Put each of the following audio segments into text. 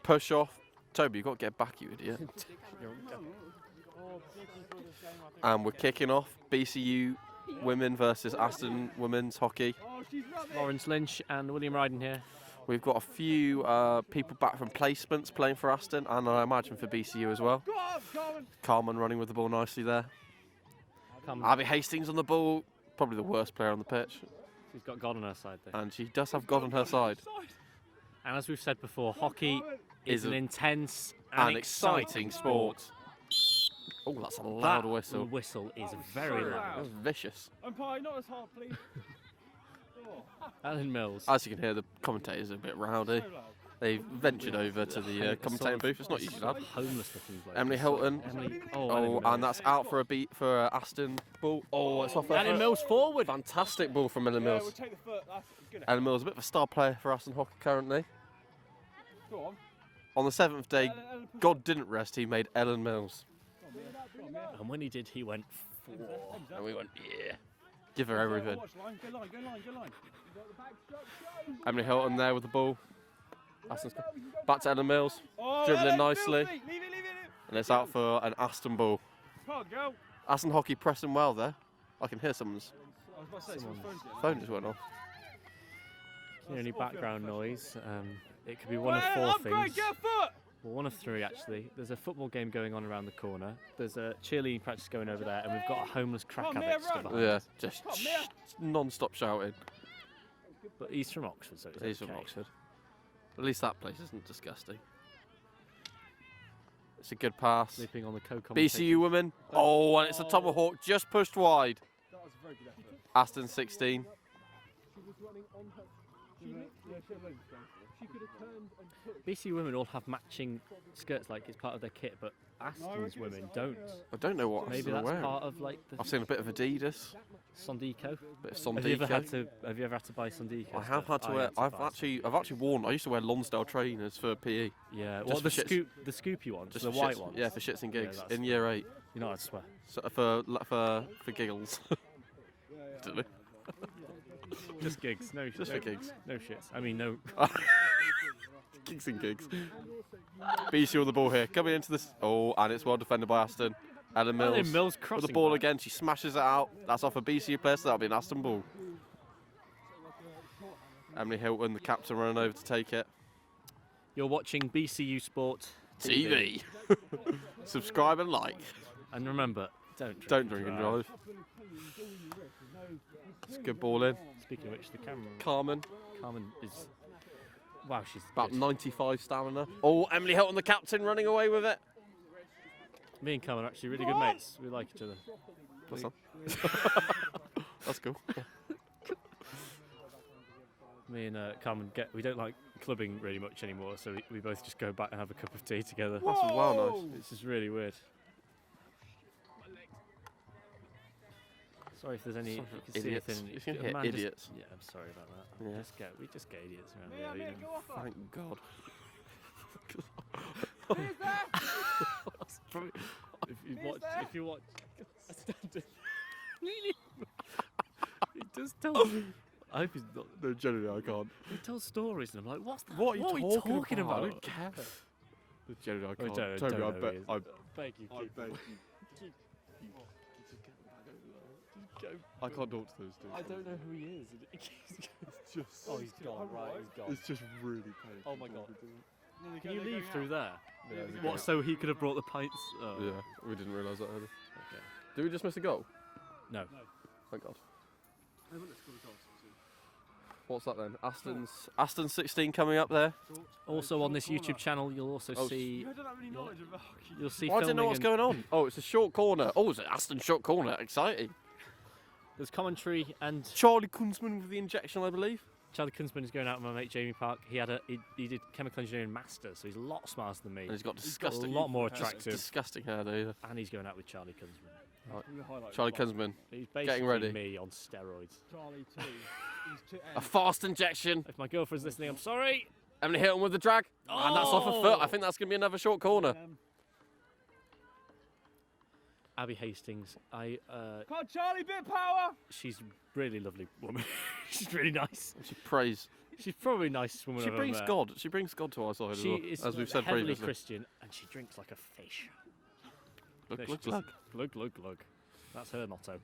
push off. Toby, you've got to get back, you idiot. And we're kicking off BCU Women versus Aston Women's Hockey. Lawrence Lynch and William Ryden here. We've got a few people back from placements playing for Aston, and I imagine for BCU as well. Carmen running with the ball nicely there. Abby Hastings on the ball, probably the worst player on the pitch. She's got God on her side there. And she does have God on her side. And as we've said before, hockey is an intense and exciting sport. Oh, that's a loud whistle. The whistle is very loud. That's vicious. Umpire, not as hard, please. Alan Mills. As you can hear, the commentators are a bit rowdy. They've ventured over to the commentating booth. It's not usually that. Homeless looking bloke. Emily Hilton. Oh, and that's out for a beat for Aston. Ball. Oh, it's off her Alan foot. Mills forward. Fantastic ball from Ellen Mills. We'll take the foot. That's good. Ellen Mills, a bit of a star player for Aston Hockey currently. Go on. On the 7th day, God didn't rest. He made Ellen Mills. And when he did, he went 4. And we went, yeah. Give her everything. Watch line, go line, go line, go line. Emily Hilton there with the ball. Aston's back to Ellen Mills. Dribbling nicely. Leave it. And it's out for an Aston ball. Can't go. Aston Hockey pressing well there. I can hear someone's I was about to say, someone's phone just went off. You know, any background noise. It could be one of 4 things. Get a foot. Well, one of 3 actually. There's a football game going on around the corner. There's a cheerleading practice going over there, and we've got a homeless crack addict stood behind Yeah, us. just non-stop shouting. But he's from Oxford, so He's from Oxford. At least that place isn't disgusting. It's a good pass. Sleeping on the BCU Women. Oh, and it's a tomahawk just pushed wide. That was a very good effort. Aston 16. BCU women all have matching skirts, like it's part of their kit, but Aston's women don't. I don't know what Maybe Aston that's are wearing. part of like the I've seen a bit of Adidas, Sondico. bit of Have you ever Sondico. had to buy Sondico? I have had to wear. I've actually worn. I used to wear Lonsdale trainers for PE. Yeah. just Well, the for shits. scoopy ones, Just the for white shits, ones. Yeah, for shits and gigs that's in year 8. You know, I swear. So for giggles. Didn't we? Just gigs, no. Just for gigs. No shits. I mean, no. Gigs and gigs. BC with the ball here, coming into this. Oh, and it's well defended by Aston. Ellen Mills. Ellen Mills with crossing the ball back. again. She smashes it out. That's off a BCU player, so that'll be an Aston ball. Emily Hilton, the captain, running over to take it. You're watching BCU Sport TV. Subscribe and like. And remember, don't Drink and drive. It's a good ball in. Speaking of which, the camera. Carmen. Carmen is. Wow, she's About good. 95 stamina. Oh, Emily Hilton, the captain, running away with it. Me and Carmen are actually really good mates. We like each other. What's that? That's cool. Me and Carmen we don't like clubbing really much anymore, so we both just go back and have a cup of tea together. That's well nice. This is really weird. Sorry if there's any. You can Idiots. see anything. You can hear Amanda just- idiots. Yeah, I'm sorry about that. Yeah. We just get idiots around here. You know. Thank God. If you watch, he does tell. I hope he's not. No, generally I can't. He tells stories, and I'm like, what's that? What are you talking about? about? I don't care. Generally I can't. don't Toby, know I who bet. he is. I Beg you. I can't talk to those two. I don't know who he is. It's just. Oh, he's gone. Right, he's gone. It's just really painful. Oh my God. No, Can you leave through there? Yeah, What? So he could have brought the pints? Oh. Yeah, we didn't realise that earlier. Okay. Did we just miss a goal? No. Thank God. What's that then? Aston 16 coming up there. Also on this YouTube channel, you'll also see. You don't have any knowledge of hockey. You'll see. I didn't know filming what's and- going on. Oh, it's a short corner. Oh, it's an Aston short corner. Exciting. There's commentary, and Charlie Kunzman with the injection, I believe. Charlie Kunzman is going out with my mate Jamie Park. He did chemical engineering master, so he's a lot smarter than me. And he's got disgusting. a lot more attractive. Disgusting hair, do you? And he's going out with Charlie Kunzman. Charlie Kunzman. He's basically Getting ready. me on steroids. Charlie too. He's A fast injection. If my girlfriend's listening, I'm sorry. Emily Hilton with the drag. And that's off a foot. I think that's going to be another short corner. Abby Hastings. Come on, Charlie, bit of power. She's really lovely woman. She's really nice. She prays She's probably the nicest woman She I've brings ever met. God. She brings God to our side She as is well, as we've said heavily previously. Christian, and she drinks like a fish. Glug, No, she glug, just- glug. glug, glug, glug. That's her motto.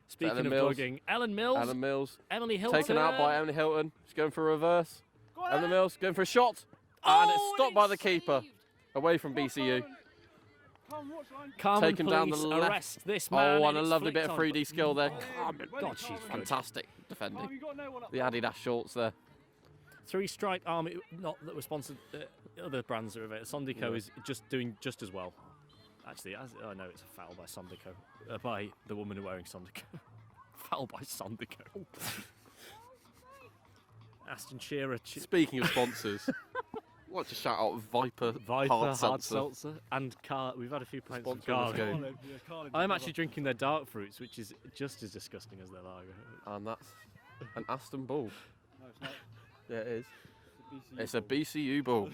Speaking Ellen of Mills. glugging, Ellen Mills, Ellen Mills Emily Hilton. taken out by Emily Hilton. She's going for a reverse. Go on, Ellen Ellen. Mills going for a shot. And it's Oh, stopped by the it's keeper. saved. Away from Go on, BCU. Carmen, watch line. Carmen Taken down the police left. arrest this man. Oh, and a it's lovely flicked bit of on, 3D but- skill there. Oh, Carmen. God, she's good. Fantastic Carmen, defending. you got no one up The there. Adidas shorts there. Three-stripe army, not that were sponsored. Other brands are of it. Sondico Yeah. is just doing just as well. Actually, I know it's a foul by Sondico, by the woman wearing Sondico. Foul by Sondico. Aston Shearer, Speaking of sponsors, I'd like to shout out Viper Hard Seltzer. and Car. We've had a few pints of Sponsor of this Carling. game. Carlin, yeah, Carlin I'm did actually drinking their dark fruits, which is just as disgusting as their lager. And that's an Aston Bull. No, it's not. Yeah, it is. It's a BCU It's a BCU Bull.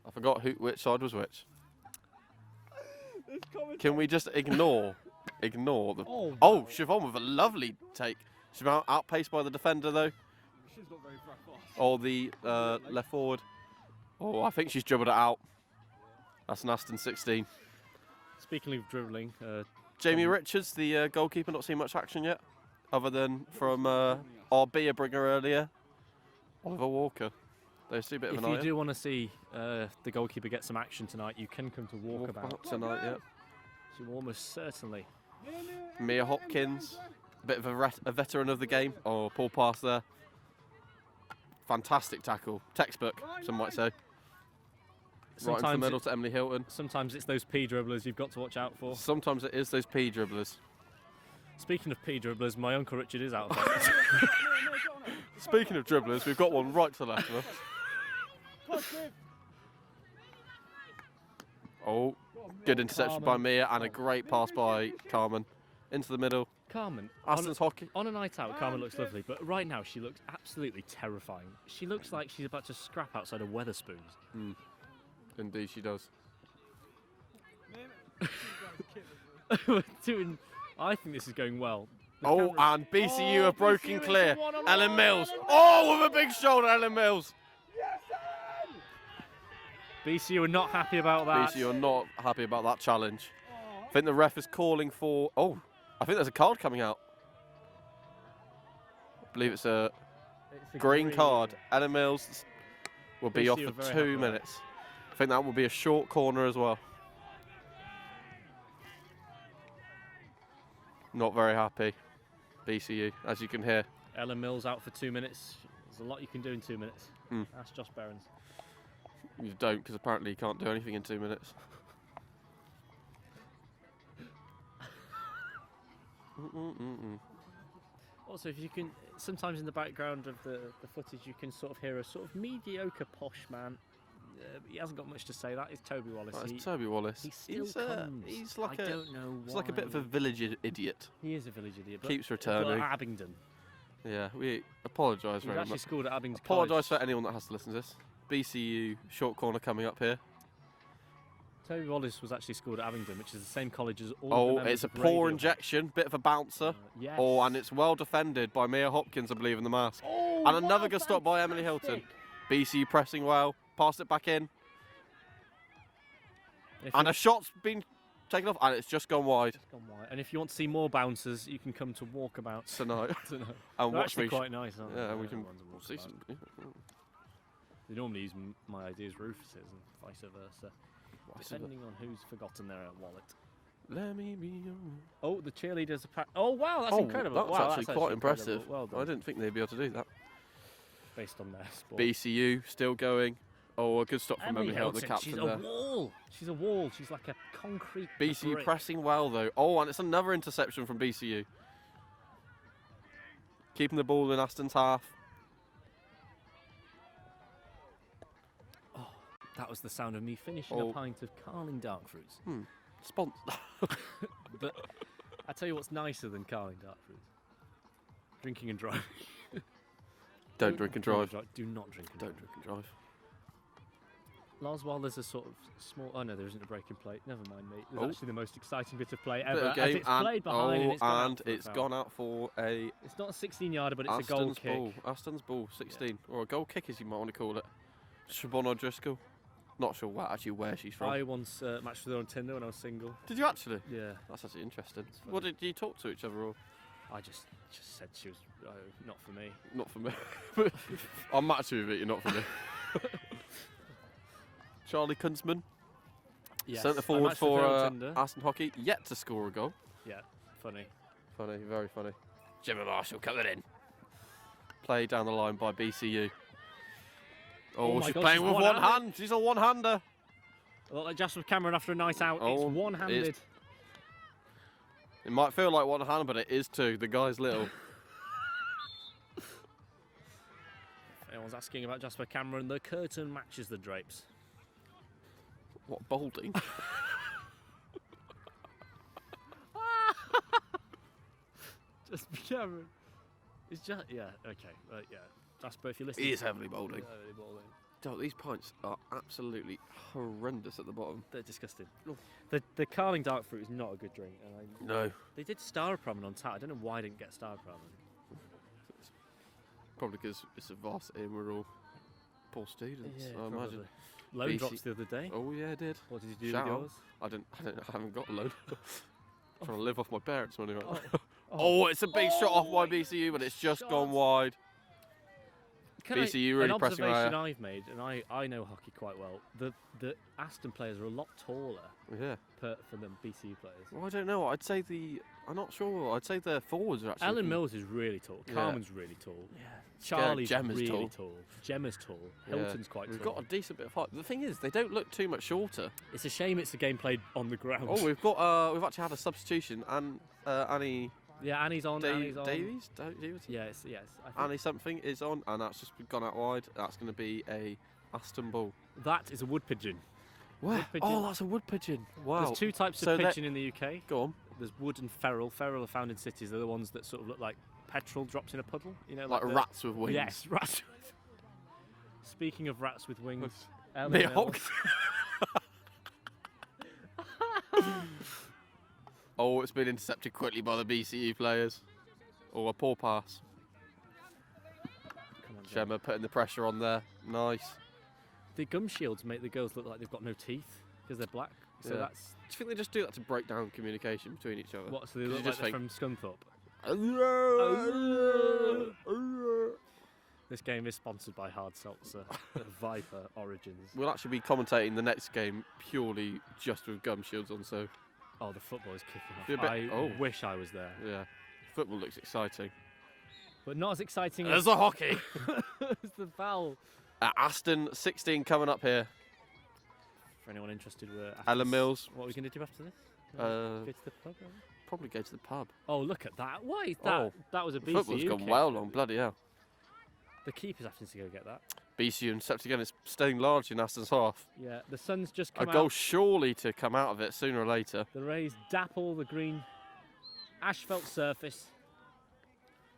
I forgot which side was which. It's coming. Can we just ignore the... Oh, Oh, Siobhan with a lovely take. She's outpaced by the defender though, She's not very fast. or the left forward. Oh, I think she's dribbled it out. That's an Aston 16. Speaking of dribbling, Jamie Richards, the goalkeeper, not seen much action yet, other than from our beer bringer earlier, Oliver Walker. Those two bit of if an you eye. do want to see the goalkeeper get some action tonight, you can come to Walkabout. Tonight, yeah. She will almost certainly. Mia Hopkins, a bit of a veteran of the game. Oh, poor pass there. Fantastic tackle, textbook, some might say. Right into the Sometimes, middle to Emily Hilton. sometimes it's those P dribblers you've got to watch out for. Sometimes it is those P dribblers. Speaking of P dribblers, my uncle Richard is out of office. Speaking of dribblers, we've got one right to the left of us. Oh, good interception by Carmen. Mia and a great pass by Carmen. Into the middle. Carmen, Aston's hockey. on a night out, Carmen looks lovely, but right now she looks absolutely terrifying. She looks like she's about to scrap outside of Weatherspoons. Indeed, she does. We're doing. I think this is going well. The Oh, camera- and BCU have broken BCU clear. into one-on-one. Ellen Mills. Oh, with a big shoulder, Ellen Mills. BCU are not happy about that. BCU are not happy about that challenge. I think the ref is calling for... Oh, I think there's a card coming out. I believe it's a It's a green card. Ellen Mills will be BCU off are for very 2 happy. minutes. I think that will be a short corner as well. Not very happy, BCU, as you can hear. Ellen Mills out for 2 minutes. There's a lot you can do in 2 minutes. Hmm. That's Josh Behrens. You don't, because apparently you can't do anything in 2 minutes. Also, if you can, sometimes in the background of the footage, you can sort of hear a sort of mediocre posh man. He hasn't got much to say. That is Toby Wallace. That's Toby Wallace. He still comes. He's like I a don't know he's why. like a bit of a village idiot. He is a village idiot. But Keeps well, returning. at Abingdon. Yeah, we apologise He's very actually much. schooled at Abingdon Apologise College. for anyone that has to listen to this. BCU short corner coming up here. Toby Wallace was actually schooled at Abingdon, which is the same college as all the Oh, members it's a of poor Radio. injection, bit of a bouncer. Yes. Oh, and it's well defended by Mia Hopkins, I believe, in the mask. Oh, And another wow, good stop by Emily Hilton. fantastic. BCU pressing well, passed it back in, If and you- a shot's been taken off, and it's just gone wide It's gone wide. And if you want to see more bouncers, you can come to Walkabout tonight. tonight. And They're watch actually me. quite nice, aren't they? Yeah, we The can ones at see Walkabout. some. They normally use my ideas Rufus's and vice versa, depending on who's forgotten their wallet. Let me be your... Oh, the cheerleaders are Oh, wow, that's Oh, incredible. That's Wow, actually that's quite incredible. impressive. Well done. I didn't think they'd be able to do that. Based on their sport. BCU still going. Oh, a good stop from Emily Hilton, the Hilton, captain she's there. a wall. She's a wall. She's like a concrete BCU brick. pressing well though. Oh, and it's another interception from BCU. Keeping the ball in Aston's half. That was the sound of me finishing Oh. a pint of Carling Dark Fruits. Sponsor. But I tell you what's nicer than Carling Dark Fruits. Drinking and driving. Don't drink and drive. Do not drink and Don't drive. drink and drive. Lars Wilder's a sort of small. Oh no, there isn't a break in play. Never mind, mate. There's Oh. actually the most exciting bit of play Bit ever. of game, As it's played behind and it's gone out for a foul. gone out for a It's not a 16-yarder, but it's a goal Aston's kick. ball. Aston's ball, 16, or a goal kick as you might want to call it. Siobhan O'Driscoll. Not sure where she's from. I once matched with her on Tinder when I was single. Did you actually? Yeah. That's actually interesting. funny. What did you talk to each other or? I just said she was not for me. Not for me. I'm matching with it. You're not for me. Charlie Kunzman, Yes. centre I forward matched with her for on Tinder. Aston Hockey, yet to score a goal. Yeah, funny. Funny, very funny. Jimmy Marshall coming in. Played down the line by BCU. Oh my she's God, playing she's with one one-handed. hand. She's a one-hander. A lot like Jasper Cameron after a night out. Oh, it's one-handed. It might feel like one hand, but it is two. The guy's little. If anyone's asking about Jasper Cameron, the curtain matches the drapes. What, balding? Jasper Cameron. It's just okay. Yeah. Jasper, if you listen. He is heavily balding. Heavily balding. Oh, these pints are absolutely horrendous at the bottom. They're disgusting. Oh. The Carling dark fruit is not a good drink. And No. they did Star of Ramen on tap. I don't know why I didn't get Star of Ramen. Probably because it's a varsity and we're all poor students, I probably. imagine. Loan BC drops the other day. Oh yeah, I did. What did you do Shout with out. yours? I haven't got a loan. Trying to live off my parents' money right now. Oh. Oh, it's a big shot off by BCU, but it's just shot. gone wide. BCU really an pressing observation higher. I've made, and I know hockey quite well. The Aston players are a lot taller Yeah. than BCU players. Well, I don't know. I'm not sure. I'd say the forwards are actually. Ellen Mills is really tall. Yeah. Carmen's really tall. Yeah. Charlie's Gemma's really tall. tall. Gemma's tall. Yeah. Hilton's quite We've tall. got a decent bit of height. The thing is, they don't look too much shorter. It's a shame it's the game played on the ground. Oh, we've actually had a substitution, and Annie yeah, Annie's on. Annie's on. Davies. Yes. I think Annie something is on, and that's just gone out wide. That's going to be a Aston ball. that is a wood pigeon. Where? Wood pigeon. Oh, that's a wood pigeon. Wow. There's two types So of that- pigeon in the UK. Go on. There's wood and feral. Feral are found in cities. They're the ones that sort of look like petrol dropped in a puddle. You know, Like the- rats with wings. Yes, rats. Speaking of rats with wings, Ellen They Mills. Oh, it's been intercepted quickly by the BCU players. Oh, a poor pass. Come on, Jen. Gemma putting the pressure on there. Nice. The gum shields make the girls look like they've got no teeth because they're black. So Yeah. that's Do you think they just do that to break down communication between each other? what. So they 'Cause look you like just they're think- from Scunthorpe. This game is sponsored by Hard Seltzer, Viper Origins. We'll actually be commentating the next game purely just with gum shields on, so Oh, the football is kicking Be a off. bit- I oh. wish I was there, yeah. Football looks exciting. but not as exciting There's as, the hockey. as the foul. Aston 16 coming up here. For anyone interested, we're after Ellen this- Mills. What are we going to do after this? Uh, Go to the pub. Maybe? Probably go to the pub. Oh, look at that! Why is that? Oh, that was a BCU Football's gone kick. well long, bloody hell. The keeper's having to go get that. BCU intercept again. It's staying large in Aston's half. Yeah, the sun's just A come goal out. surely to come out of it sooner or later. The rays dapple the green asphalt surface,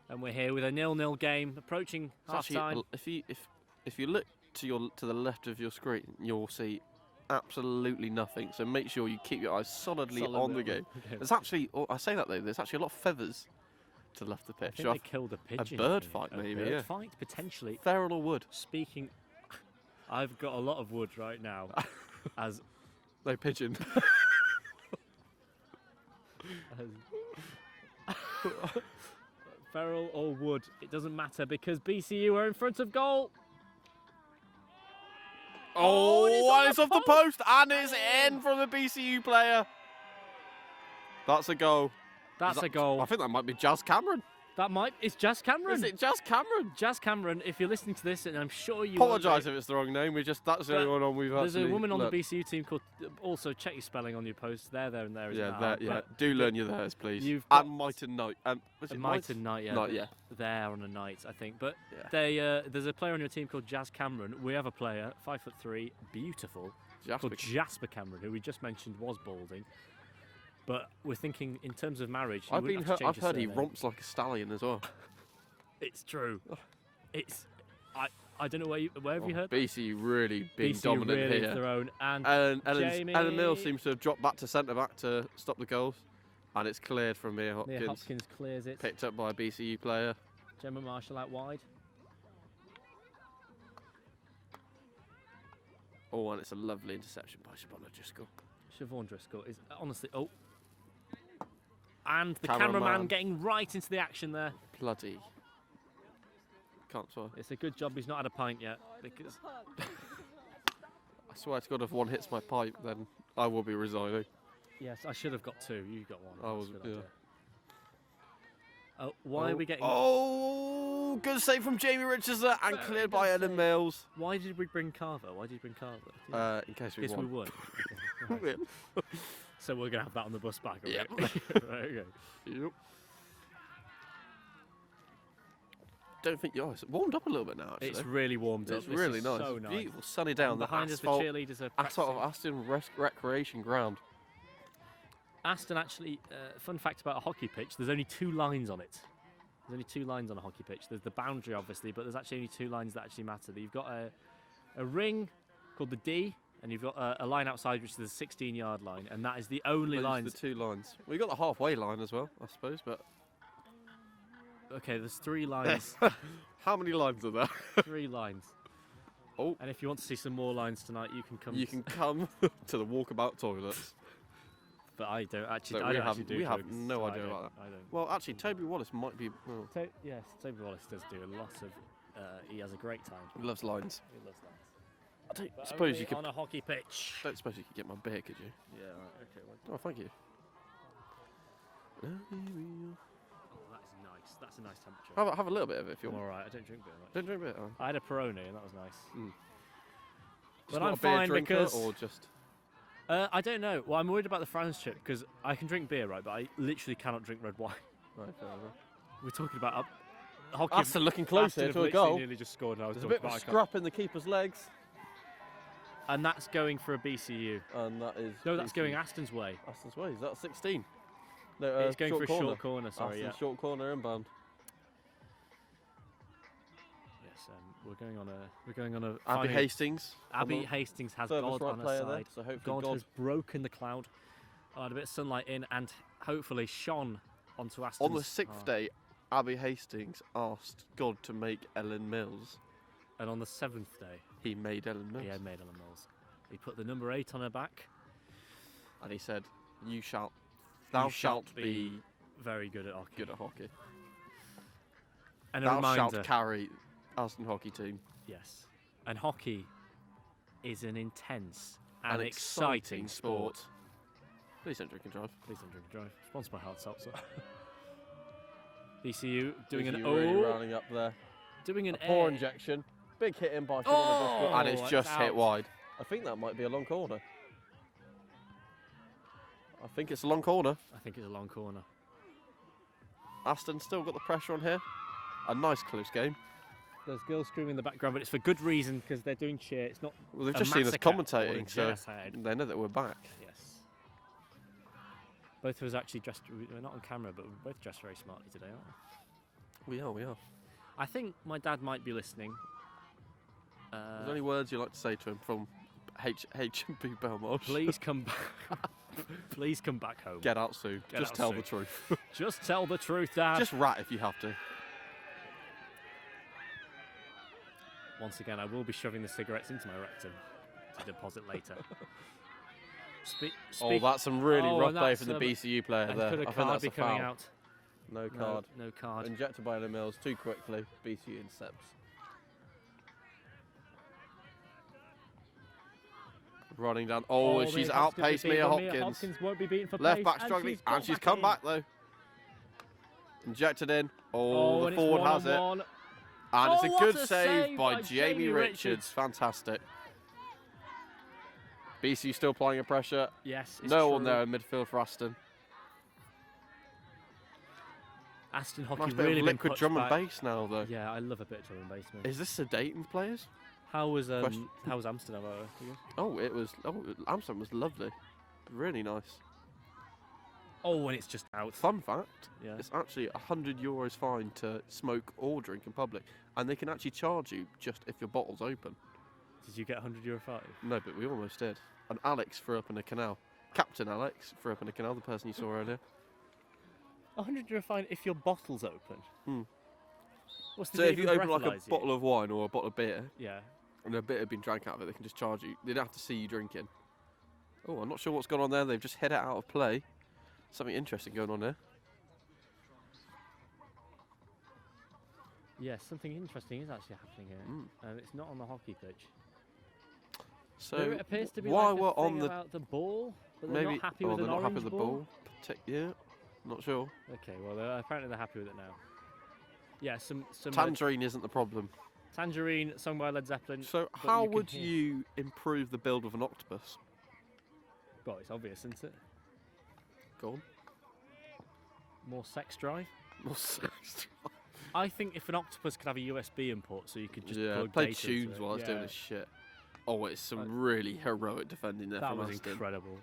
and we're here with a 0-0 game approaching It's half actually, time. if you look to the left of your screen, you'll see absolutely nothing. So make sure you keep your eyes solidly on the game. There's actually, I say that though, there's actually a lot of feathers to the left of the I pitch. think they killed a pigeon. I bird think. fight A maybe, bird yeah. fight potentially. Feral or wood? Speaking, I've got a lot of wood right now. as No pigeon. feral or wood, it doesn't matter because BCU are in front of goal. Oh, and it's on and it's the off the post, and it's in from the BCU player. That's a goal. That's a goal. I think that might be Jazz Cameron. It's Jazz Cameron. Is it Jazz Cameron? Jazz Cameron, if you're listening to this, and I'm sure you Apologise if it's the wrong name. That's the But only one on we've There's actually a woman on the looked. BCU team called. Also, check your spelling on your posts. There, and there. Yeah, isn't there, it? yeah. But Do learn your theirs, please. you've And got- Might and Night. Was it Might and Night, yeah. Night, yeah. There on a night, I think. But Yeah. there's a player on your team called Jazz Cameron. We have a player, 5'3", beautiful, Jasper. called Jasper Cameron, who we just mentioned was balding. But we're thinking in terms of marriage. you wouldn't have to I've change your heard he surname. romps like a stallion as well. It's true. It's. I don't know where have you heard? BCU really being BCU dominant really here. their own. And Ellen Mills Jamie- seems to have dropped back to centre back to stop the goals. And it's cleared from Mia Hopkins. Mia Hopkins clears it. Picked up by a BCU player. Gemma Marshall out wide. Oh, and it's a lovely interception by Siobhan Driscoll. Siobhan Driscoll is honestly... Oh. And the Cameraman. cameraman getting right into the action there. Bloody. Can't swear. It's a good job he's not had a pint yet, because... I swear to God, if one hits my pipe, then I will be resigning. Yes, I should have got two. You got one. I was, That's a good yeah. idea. Oh, why are we getting... Oh, good save from Jamie Richards there, and Very cleared good by Ellen save. Mills. Why did we bring Carver? Why did you bring Carver? In case we Yes, won. we won. Okay, right. So we're going to have that on the bus back, are we? Yep. Right, okay. Yep. Don't think it's warmed up a little bit now. Actually, It's really warmed up. It's This really is nice. So It's nice. beautiful, sunny down And the behind us, the asphalt. cheerleaders are Asphalt of practicing. Aston Recreation Ground. Aston actually, fun fact about a hockey pitch, there's only 2 lines on it. There's only 2 lines on a hockey pitch. There's the boundary, obviously, but there's actually only 2 lines that actually matter. You've got a ring called the D, and you've got a line outside, which is the 16-yard line, and that is the only Those are lines. the 2 lines. We got the halfway line as well, I suppose. But Okay, there's 3 lines. how many lines are there? 3 lines. Oh, And if you want to see some more lines tonight, you can come. you can come to the walkabout toilets. But I don't actually. So I we don't have- actually do we have drugs, no so I idea don't- about I don't. Well, actually, Toby Wallace might be. Well, Yes, Toby Wallace does do a lot of. He has a great time. he loves lines. He loves that. I don't But suppose only you could. on a hockey pitch. Don't suppose you could get my beer, could you? Yeah. Right, okay. Oh, thank you. Oh, that is nice. That's a nice temperature. Have a little bit of it if you I'm want. all right. I don't drink beer much. Don't drink beer. Oh. I had a Peroni and that was nice. Just But not I'm a beer fine drinker, because or just. I don't know. Well, I'm worried about the Franz chip because I can drink beer, right? But I literally cannot drink red wine. Right, fair enough. We're talking about hockey. Aston looking close Aston here have to a literally goal. Nearly just scored, and I was There's a talking bit of a about scrap in the keeper's legs, and that's going for a BCU. and that is. No, that's BCU. going Aston's way. Aston's way. Is that 16? No, It's going short for a corner. short corner. Sorry, Aston's yeah. short corner inbound. Yes, we're going on a. Abby finally- Hastings. Abby Hastings has Furthest God right on her player side. there, so hopefully God God. has broken the cloud. Had a bit of sunlight in, and hopefully shone onto Aston's. On the 6th day, Abby Hastings asked God to make Ellen Mills. And on the 7th day, He made Ellen Mills. he had made Ellen Mills. He put the number 8 on her back. And he said, Thou shalt be very good at hockey. good at hockey. And a Thou reminder, shalt carry Aston hockey team. yes, and hockey is an intense An and exciting sport. Please don't drink and drive. Please don't drink and drive. Sponsored by Hard Seltzer. BCU doing an BCU really O, rounding up there. doing an A poor A. injection. Big hit in by Siobhan Oh, Driscoll, and it's it's just hit out. wide. I think that might be a long corner. I think it's a long corner. I think it's a long corner. Aston still got the pressure on here. A nice close game. There's girls screaming in the background, but it's for good reason because they're doing cheer. It's not. Well, they've a just seen us massacre or a commentating, so genocide. they know that we're back. Yes. Both of us actually dressed. We're not on camera, but we're both dressed very smartly today, aren't we? We are. I think my dad might be listening. Is there any words you'd like to say to him from H&B Belmarsh? Please come back. Please come back home. Get out soon. Get Just out tell soon. the truth. Just tell the truth, Dad. Just rat if you have to. Once again, I will be shoving the cigarettes into my rectum to deposit later. Oh, that's some really Oh, rough and play that's, from the BCU player and there. could a I think card that's be a coming foul. out? No card. No card. Injected by Ellen Mills too quickly. BCU intercepts. Running down. Oh, she's Mia Hopkins outpaced will be Mia beaten. Hopkins. Hopkins won't be beaten for Left pace, back struggling, and she's come in. back though. Injected in. Oh, and the it's forward has it. one-on-one. And it's Oh, a what good a save save by by Jamie Jamie Richards. Richards. Fantastic. BCU still applying a pressure. Yes, it's No one true. there in midfield for Aston. Aston Hockey Nice bit really of been liquid pushed drum and back. bass now though. Yeah, I love a bit of drum and bass, man. Is this sedating players? How was Question. Amsterdam? Oh, Amsterdam was lovely. Really nice. Oh, and it's just out. Fun fact, Yeah. it's actually €100 fine to smoke or drink in public, and they can actually charge you just if your bottle's open. Did you get €100 fine? No, but we almost did. And Alex threw up in a canal. Captain Alex threw up in a canal, the person you saw earlier. €100 fine if your bottle's open. Hmm. What's the So deal if you with open like a breathalyzer? bottle of wine or a bottle of beer, Yeah. and a bit had been drank out of it, they can just charge you. They don't have to see you drinking. Oh, I'm not sure what's gone on there. They've just hit it out of play. Something interesting going on there. Yes, something interesting is actually happening here, Mm. and it's not on the hockey pitch. So There appears to be while like we're a thing on the about the ball, but they're maybe not happy oh, with they're an not happy orange with the ball. Yeah, not sure. Okay, well, apparently they're happy with it now. Yeah, some Tangerine isn't the problem. Tangerine, sung by Led Zeppelin. So but how you can would hear- you improve the build of an octopus? Well, it's obvious, isn't it? Go on. More sex drive. More sex. I think if an octopus could have a USB import, so you could just Yeah, plug play data into tunes it. while it's doing Yeah, this shit. Oh, it's some really heroic defending there that from was Aston. incredible.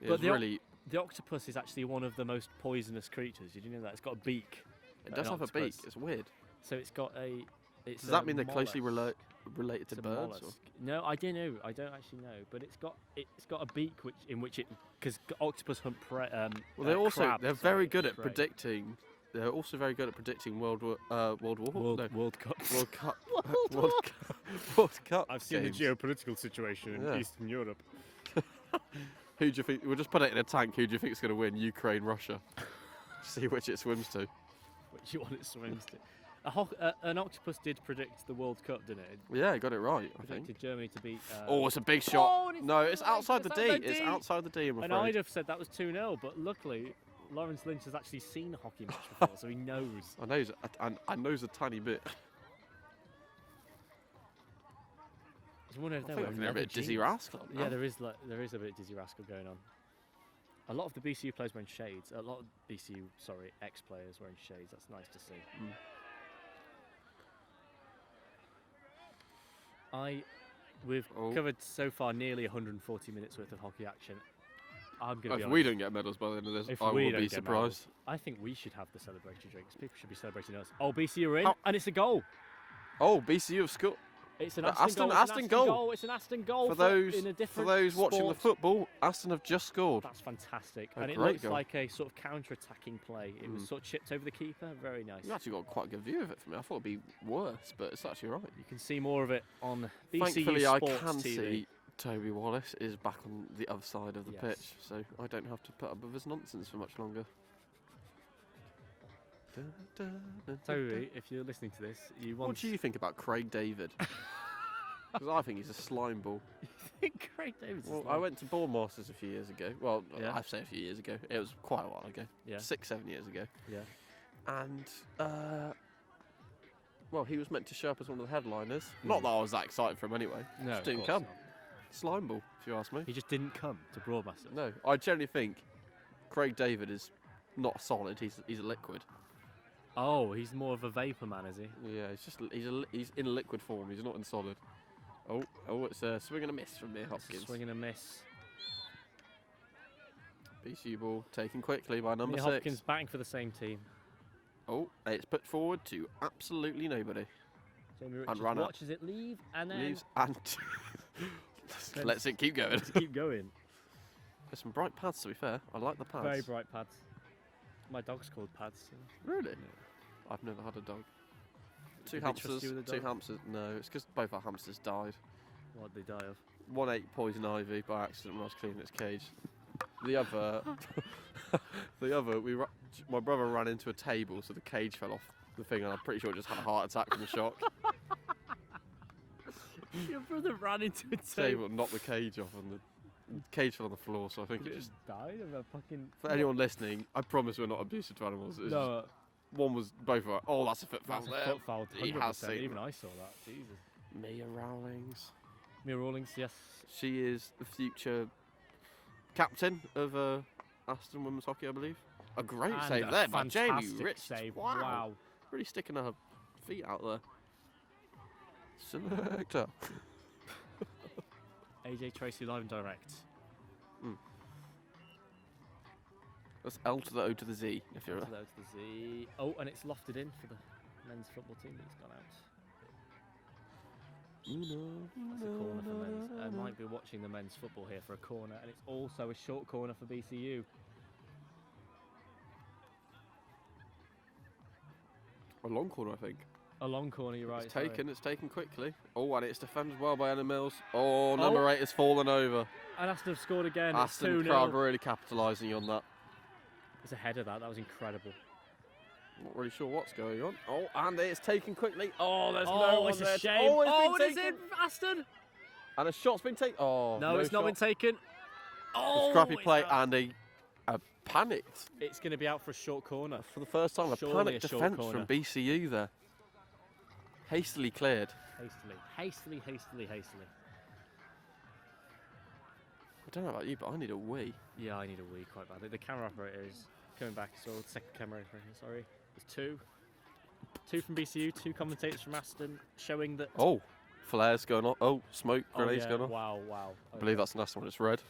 It But was the oc- really. The octopus is actually one of the most poisonous creatures. Did you know that? It's got a beak. It does an have a beak. octopus. It's weird. So it's got a. It's Does a that mean they're closely mollusk. related It's to a birds? Or? mollusk. No, I don't know. I don't actually know. But it's got a beak in which it because octopus hunt prey. Well, they're also crabs, they're very sorry, good at prey. predicting. They're also very good at predicting World War. World no, World Cup. World Cup. World Cup. World Cup. I've seen games. the geopolitical situation in Yeah. Eastern Europe. Who do you think? We'll just put it in a tank. Who do you think is going to win? Ukraine, Russia. See which it swims to. Which one it swims to. An octopus did predict the World Cup, didn't it? It Yeah, got it right. I think. predicted Germany to beat. Oh, it's a big shot. Oh, and it's No, it's like outside the it's D. outside It's D. outside the D. I'm And afraid. I'd have said that was 2-0, but luckily Lawrence Lynch has actually seen a hockey match before, so he knows. I knows a tiny bit. There's one over I there think with they're a bit leather Dizzy jeans. Rascal. Yeah, there is a bit of Dizzy Rascal going on. A lot of the BCU players wearing shades. A lot of BCU, ex-players wearing shades. That's nice to see. We've Oh. covered so far nearly 140 minutes worth of hockey action. I'm going to be If honest. we don't get medals by the end of this, If I we will don't be get surprised. I think we should have the celebratory drinks. People should be celebrating us. Oh, BCU are in, How- and it's a goal. Oh, BCU have scored. It's an Aston- Aston goal. Aston goal. It's an Aston goal For those in a for different those watching the sport. football, Aston have just scored. That's fantastic, A and it great looks goal. like a sort of counter-attacking play. It was sort of chipped over the keeper. Very nice. You actually got quite a good view of it for me. I thought it'd be worse, but it's actually right. You can see more of it on BCU Thankfully, I Sports can TV. see Toby Wallace is back on the other side of the Yes. pitch, so I don't have to put up with his nonsense for much longer. Toby, if you're listening to this, you What want do you think about Craig David? Because I think he's a slime ball. think Craig Davis is Well, I like- went to Bourne Masters a few years ago. Well, Yeah. I say a few years ago. It was quite a while ago. Yeah. 6-7 years ago. Yeah. And well, he was meant to show up as one of the headliners. Not that I was that excited for him anyway. No, Just of didn't course come. not. Slime ball, if you ask me. He just didn't come to Broadmasters. No, I generally think Craig David is not solid. He's a liquid. Oh, he's more of a vapor man, is he? Yeah, he's in liquid form. He's not in solid. Oh, it's a swing and a miss from Mere It's a Hopkins. swing and a miss. BCU ball taken quickly by number Mere 6. Hopkins batting for the same team. Oh, it's put forward to absolutely nobody. Jamie Richards run up. watches it leave and then Leaves and lets it keep going. to keep going. There's some bright pads, to be fair. I like the pads. Very bright pads. My dog's called Pads. So. Really? I've never had a dog. Two Did they trust hamsters. you with a Two dog? hamsters. No, it's because both our hamsters died. What'd they die of? One ate poison ivy by accident when I was cleaning its cage. The other, my brother ran into a table, so the cage fell off the thing, and I'm pretty sure it just had a heart attack from the shock. Your brother ran into a Table knocked the cage off, and the cage fell on the floor. So I think it just. died of a fucking. For anyone listening, I promise we're not abusive to animals. It's No, just, one was both. Oh, that's a foot foul that's a there. foot foul. He has 100%. seen Even that. I saw that. Jesus. Mia Rowlings. Mia Rawlings, yes. She is the future captain of Aston Women's Hockey, I believe. A great And save a there by Jamie fantastic Rich. save. Wow. Really sticking her feet out there. Selector. AJ Tracy live and direct. That's L to the O to the Z. If you're To the Z. Oh, and it's lofted in for the men's football team, but it's gone out. That's a corner for men's. I might be watching the men's football here for a corner, and it's also a short corner for BCU. a long corner, I think. A long corner, you're right. It's taken quickly. Oh, and it's defended well by Anna Mills. Oh, number 8 has fallen over. And Aston have scored again. Aston it's 2-0. crowd really capitalising on that. It's a header, that was incredible. Not really sure what's going on. Oh, and it's taken quickly. Oh, there's no Oh, one it's there. a shame. Oh, It is in, Aston. And a shot's been taken. Oh, No, it's not been taken. Oh, scrappy it's play out. and a panicked. It's going to be out for a short corner. For the first time, Surely a panicked a short defence corner. from BCU there. Hastily cleared. Hastily. I don't know about you, but I need a wee. Yeah, I need a wee quite badly. The camera operator is coming back, so the second camera operator, sorry. There's two. Two from BCU, two commentators from Aston, showing that... Oh, flares going on. Oh, smoke grenades going on. Wow. I believe that's the last one. It's red.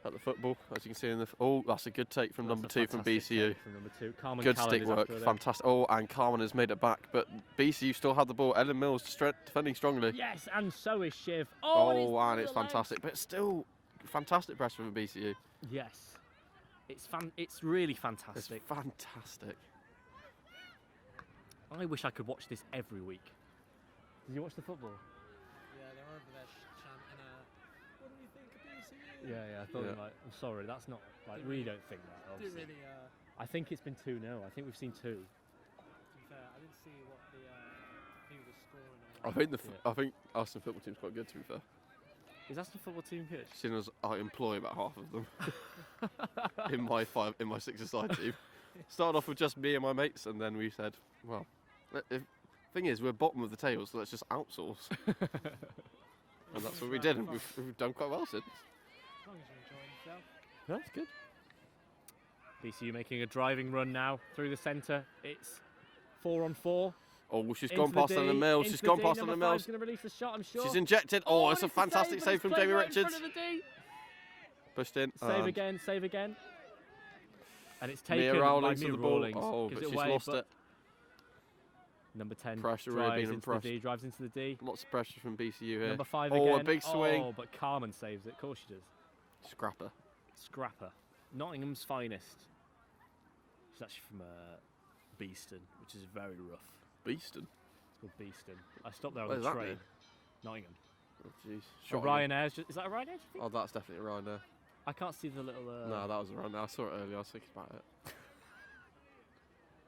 At the football, as you can see in the... Oh, that's a good take from number 2 from BCU. From number 2. Carmen Good Callan stick is work, after it. fantastic. Oh, and Carmen has made it back, but BCU still had the ball. Ellen Mills defending strongly. Yes, and so is Shiv. Oh, and it's fantastic, but still fantastic press from BCU. Yes, it's really fantastic. It's fantastic. I wish I could watch this every week. Did you watch the football? Yeah, they're over there chanting, what do we think of BCU? Yeah, I thought Yeah. you might. I'm sorry, that's not like we don't think that. Didn't Obviously. really, I think it's been 2-0. I think we've seen 2. to be fair, I didn't see what the, who was scoring. I think Aston football team's quite good, to be fair. Is Aston football team good? Seeing as I employ about half of them in my 6-a-side team. Started off with just me and my mates, and then we said, well, thing is, we're bottom of the table, so let's just outsource. And that's what we did, and we've done quite well since. As long as you're enjoying yourself. That's good. BCU making a driving run now through the centre. It's 4-on-4. Oh, she's Into gone the past D, Anna Mills. into She's the gone D. past Number Anna 5's Mills. going to release the shot, I'm sure. She's injected. Oh, it's a fantastic but save it's from played Jamie right in Richards. front of the D. Pushed in. Save again. And it's taken Mia by Rowlings Mia on the ball. Rawlings. Oh, Gives but it she's away, lost but it. Number 10 Pressure really drives being into the impressed. D, drives into the D. Lots of pressure from BCU here. Number 5 Oh, again. a big swing. Oh, but Carmen saves it. Of course she does. Scrapper. Scrapper. Nottingham's finest. She's actually from Beeston, which is very rough. Beeston. It's called Beeston. I stopped there on Where's the that train. near? Nottingham. Oh, jeez. A Shot Ryanair. Is that a Ryanair, do you think? Oh, that's definitely a Ryanair. I can't see the little... No, that was a Ryanair. I saw it earlier. I was thinking about it.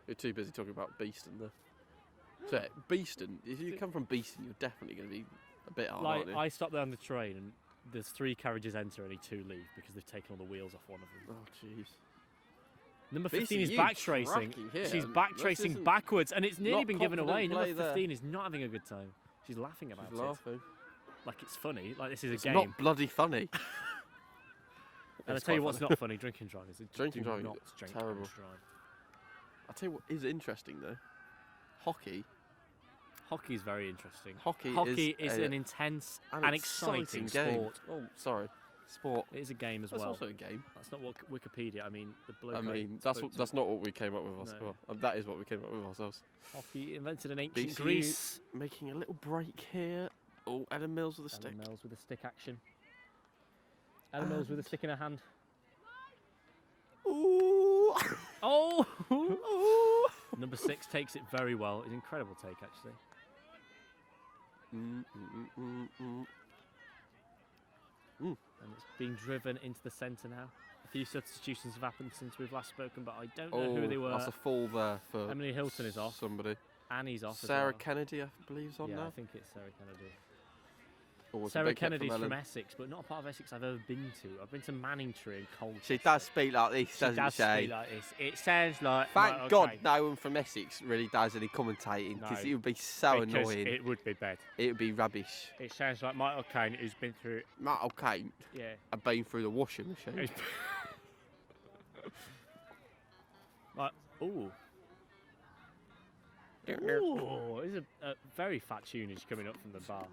You're too busy talking about Beeston there. So, Beeston, if you come from Beeston, you're definitely going to be a bit hard, aren't you? I stopped there on the train and there's 3 carriages enter, only 2 leave because they've taken all the wheels off one of them. Oh, jeez. Number 15 is BCU back tracing. tracking here. She's back This tracing isn't backwards and it's nearly not been given away. confident play Number there. 15 is not having a good time. She's laughing about She's it. laughing. Like it's funny. Like this is It's a game. not bloody funny. And I It's tell you quite what's funny. not funny, drinking and driving. Drinking and Do driving not is drink terrible. and drive. I'll tell you what is interesting, though. Hockey. Hockey is very interesting. Hockey is an intense and exciting game. sport. Oh, sorry. Sport. It is a game as That's well. also a game. That's not what Wikipedia. I mean, the bloke. I mean, that's spoke to- not what we came up with ourselves. No. Well, that is what we came up with ourselves. Hockey invented in ancient BCU Greece. making a little break here. Oh, Ellen Mills with a stick. Ellen Mills with a stick action. Ellen Mills with a stick in her hand. Ooh. Oh! Ooh. Number 6 takes it very well. It's an incredible take, actually. And it's being driven into the centre now. A few substitutions have happened since we've last spoken, but I don't know who they were. That's a fall there for Emily Hilton is off. somebody. Annie's off as Sarah well. Kennedy, I believe, is on Yeah, now. I think it's Sarah Kennedy. Or was it Sarah Big Hit Kennedy's from Ellen? Essex, but not a part of Essex I've ever been to. I've been to Manningtree and Colchester. She does speak like this, She doesn't does she? speak like this. It sounds like... Thank right, God okay. no one from Essex really does any commentating, because No, it would be so Because annoying. it would be bad. It would be rubbish. It sounds like Michael Caine, who's been through... Matt O'Kane, Yeah. I've been through the washing machine. Like, ooh. Ooh, there's a very fat tunage coming up from the bar.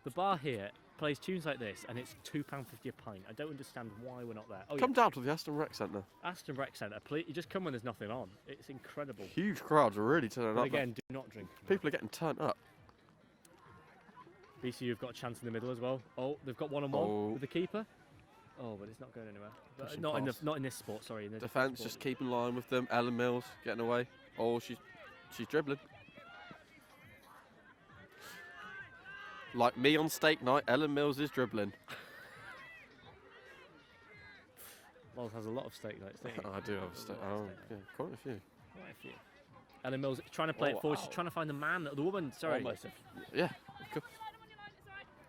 The bar here plays tunes like this, and it's £2.50 a pint. I don't understand why we're not there. Oh, Come down to the Aston Rec Centre. Aston Rec Centre. Please, you just come when there's nothing on. It's incredible. Huge crowds are really turning But up. again, do not drink. People are getting turned up. BCU have got a chance in the middle as well. Oh, they've got 1-on-1 Oh. with the keeper. Oh, but it's not going anywhere. But Pushing not past. in this sport. Sorry, in the Defence sport. just keep in line with them. Ellen Mills getting away. Oh, she's dribbling. Like me on steak night, Ellen Mills is dribbling. Loz has a lot of steak nights, don't you? I do have a steak. Oh, yeah, quite a few. Quite a few. Ellen Mills trying to play it forward. She's trying to find the man, the woman. Sorry. Almost. Yeah.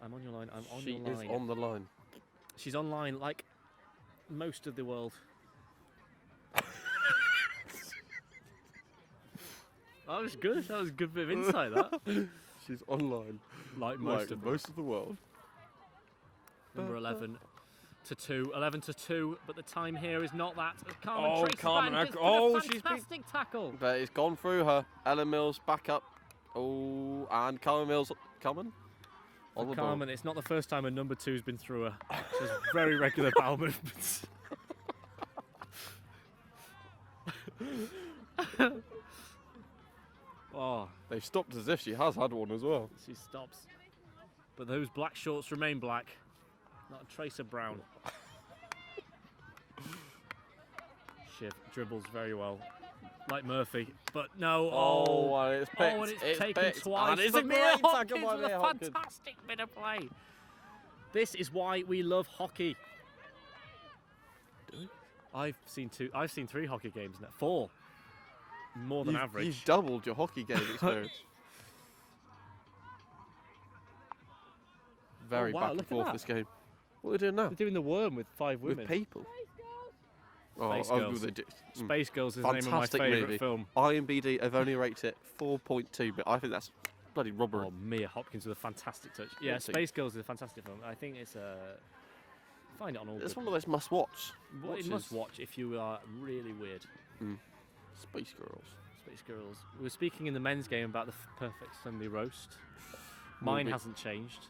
I'm on your line. I'm on She your line. is on the line. She's online like most of the world. That was good. That was a good bit of insight. That. She's online. Like most of them. most of the world. Number 11 to 2. 11 to 2. But the time here is not that. Carmen Oh, traces Carmen, back, just oh, with a she's been- fantastic tackle. But it's gone through her. Ellen Mills back up. Oh, and Carmen Mills coming. On the ball. Carmen, it's not the first time a number 2's been through her. She has very regular bowel movements. Oh, They've stopped as if she has had one as well. she stops. But those black shorts remain black. Not a trace of brown. Shiv dribbles very well. Like Murphy. But no. Oh, and it's picked. Oh, and it's taken picked. twice. And it's for a Mia great tackle Hopkins by with Mia a Hopkins. fantastic bit of play. This is why we love hockey. I've seen 3 hockey games now. 4. More than average. You've doubled your hockey game experience. Very wow, back and look at forth that. this game. What are they doing now? They're doing the worm with 5 women. With people. Space Girls. They do. Space Girls is the name of my Fantastic favourite movie. film. IMDb have only rated it 4.2, but I think that's bloody robbery. Oh, Mia Hopkins with a fantastic touch. Yeah, Fantastic. Space Girls is a fantastic film. I think it's find it on all. It's good. one of those must-watch. Well, it must watch if you are really weird. Space Girls. Space Girls. We were speaking in the men's game about the perfect Sunday roast. Will Mine be. hasn't changed.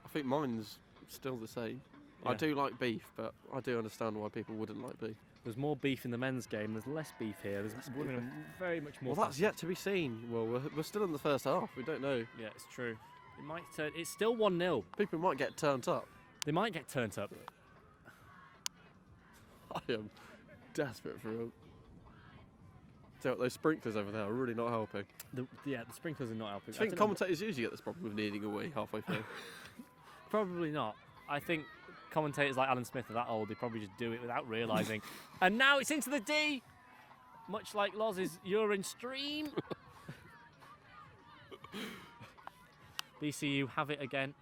I think mine's still the same. I Yeah. do like beef, but I do understand why people wouldn't like beef. There's more beef in the men's game. There's less beef here. There's women are very much more. Well, that's fascinating. yet to be seen. Well, we're still in the first half. We don't know. Yeah, it's true. It might turn. It's still 1-0. People might get turned up. They might get turned up. I am desperate for them. So those sprinklers over there are really not helping. The sprinklers are not helping. Do you think I don't know- commentators usually get this problem with needing a wee halfway through? Probably not. I think commentators like Alan Smith are that old. They probably just do it without realising. And now it's into the D. Much like Loz's urine stream. BCU have it again.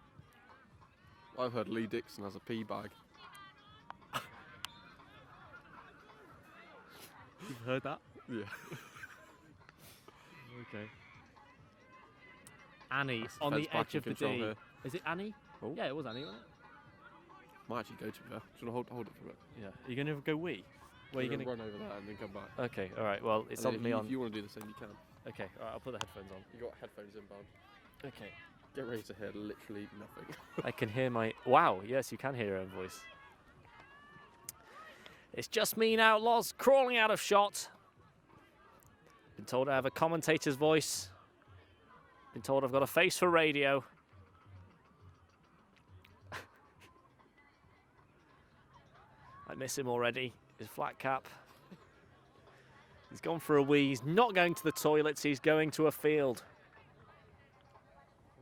I've heard Lee Dixon has a pee bag. You've heard that? Yeah. Okay. Annie That's on the defence back edge in of the control D. here. Is it Annie? Oh. Yeah, it was Annie, wasn't it? Might actually go to her. Do you want to hold it for a bit? Yeah. Are you going to go wee? Where are you We're going gonna run over there and then come back? Okay, all right. Well, it's And then on me on. If you want to do the same, you can. Okay, all right. I'll put the headphones on. You got headphones inbound. Okay. Get ready to hear literally nothing. I can hear my. Wow. Yes, you can hear your own voice. It's just me now, Loz, crawling out of shot. Been told I have a commentator's voice. Been told I've got a face for radio. I miss him already. His flat cap. He's gone for a wee. He's not going to the toilets. He's going to a field.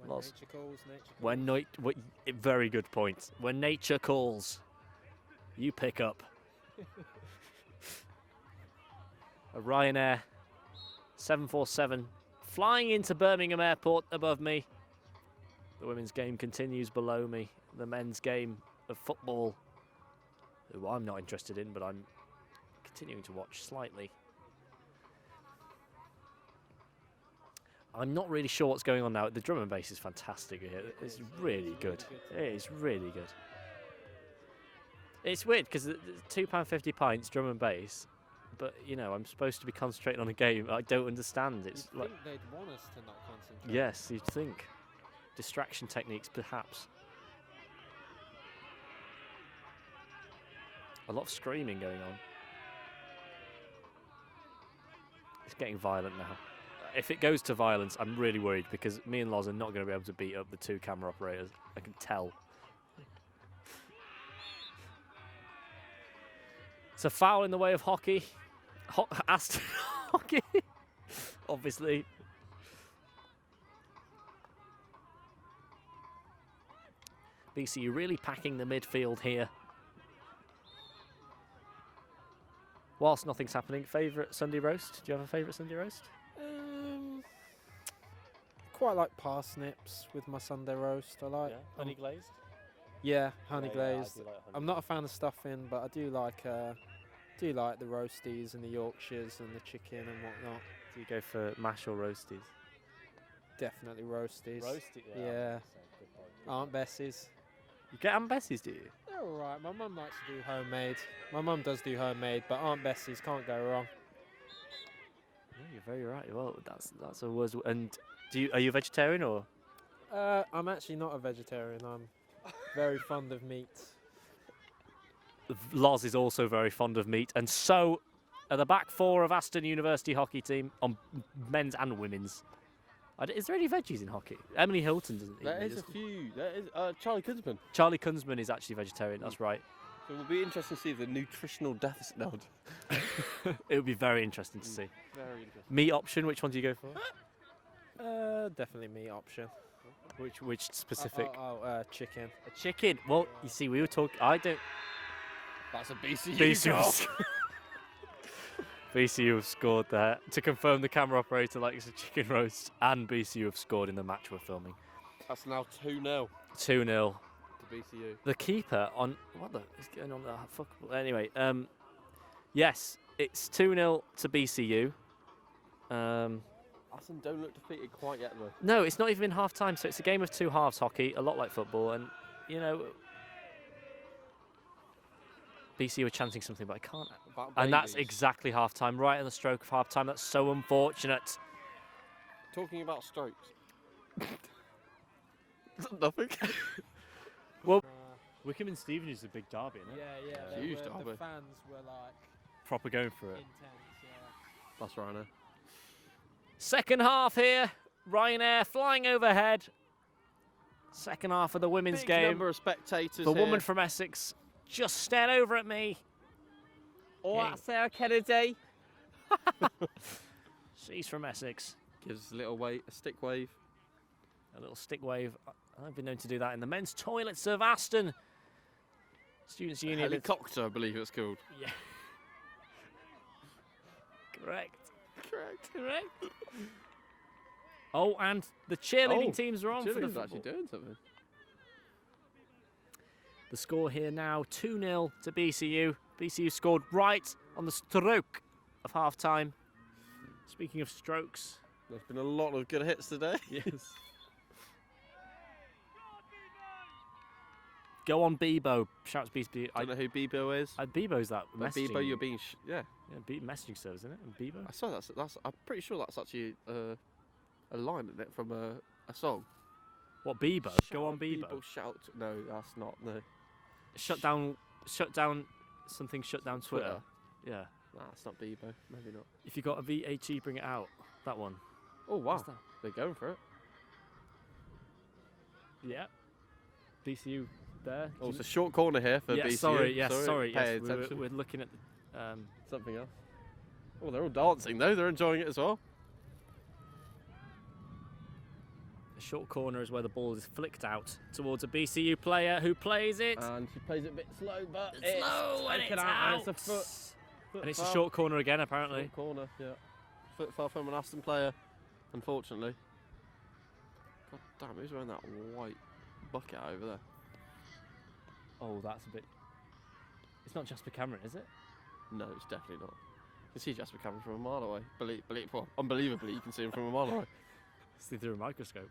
When Loz. nature calls, nature calls. Very good point. When nature calls, you pick up. A Ryanair 747 flying into Birmingham Airport above me. The women's game continues below me. The men's game of football, who I'm not interested in, but I'm continuing to watch slightly. I'm not really sure what's going on now. The drum and bass is fantastic here. It's really good. It is really good. It's weird because £2.50 pints, drum and bass, but you know I'm supposed to be concentrating on a game. I don't understand. It's You'd like think they'd want us to not concentrate. yes, you'd think distraction techniques perhaps. A lot of screaming going on. It's getting violent now. If it goes to violence, I'm really worried because me and Loz are not going to be able to beat up the 2 camera operators. I can tell. It's a foul in the way of hockey. Aston hockey, obviously. BCU really packing the midfield here. Whilst nothing's happening, favourite Sunday roast? Do you have a favourite Sunday roast? Quite like parsnips with my Sunday roast. I like honey glazed. Yeah, honey Yeah, glazed. I do like honey I'm not a fan of stuffing, but I do like the roasties and the Yorkshires and the chicken and whatnot. Do you go for mash or roasties? Definitely roasties. Roasty, Yeah. Aunt Bessie's. You get Aunt Bessie's, do you? They're alright. My mum likes to do homemade. My mum does do homemade, but Aunt Bessie's can't go wrong. Yeah, you're very right. Well, that's a word. And are you a vegetarian or? I'm actually not a vegetarian. I'm very fond of meat. Loz is also very fond of meat, and so are the back 4 of Aston University hockey team on men's and women's. Is there any veggies in hockey? Emily Hilton doesn't eat. There meat, is a does she? few. There is Charlie Kunzman. Charlie Kunzman is actually vegetarian. That's right. So it'll be interesting to see the nutritional deficit. No, It would be very interesting to see. very interesting. Meat option. Which one do you go for? Definitely meat option. Which specific? Chicken. A chicken. Well, you see, we were talking. I don't. That's a BCU. BCU. BCU have scored there to confirm the camera operator likes a chicken roast, and BCU have scored in the match we're filming. That's now 2-0 2-0. to BCU. The keeper on what the is going on there? Fuck. Anyway, yes, it's 2-0 to BCU. Aston don't look defeated quite yet though. No, it's not even in half time, so it's a game of 2 halves hockey, a lot like football, and you know BCU are chanting something, but I can't. About And that's babies. exactly half time, right in the stroke of half time. That's so unfortunate. Talking about strokes. Nothing. Well, Wickham and Stevenage is a big derby, isn't it? Yeah. Huge derby. The fans were like Proper going for it. intense. Yeah. That's right now. Second half here. Ryanair flying overhead. Second half of the women's Big game. number of spectators. The here. woman from Essex just stared over at me. Oh, Yeah. that's Sarah Kennedy. She's from Essex. Gives a little wave, a stick wave. A little stick wave. I've been known to do that in the men's toilets of Aston. Students' Union. Helicopter, I believe it's called. Yeah. Correct. Correct. Oh, and the cheerleading teams are on for the Cheerleading's football. actually doing something. The score here now, 2-0 to BCU. BCU scored right on the stroke of half-time. Speaking of strokes. There's been a lot of good hits today. Yes. Go on, Bebo. Shouts BCU. I don't know who Bebo is. Bebo's that But messaging. Bebo, you're being yeah. Yeah, messaging service, isn't it? And Bebo? I saw that's. I'm pretty sure that's actually a line in it from a song. What, Bebo? Go on, Shout, Bebo. Shout. No, that's not. No. Shut down something, shut down Twitter. Yeah. Nah, it's not Bebo. Maybe not. If you got a VHE, bring it out. That one. Oh wow, What's that? they're going for it. Yeah. BCU there. Oh, it's a short corner here for yeah, BCU. sorry. Pay Yes, attention. we're looking at Something else. Oh, they're all dancing though. They're enjoying it as well. the short corner is where the ball is flicked out towards a BCU player who plays it. And she plays it a bit slow, but It's slow and taken it's out. And out. it's a foot And it's a foul. short corner again, apparently. Short corner, yeah. Foot far from an Aston player, unfortunately. God damn, who's wearing that white bucket over there? Oh, that's a bit. It's not Jasper Cameron, is it? No, it's definitely not. You can see Jasper Cameron from a mile away. Well, unbelievably, you can see him from a mile away. See through a microscope.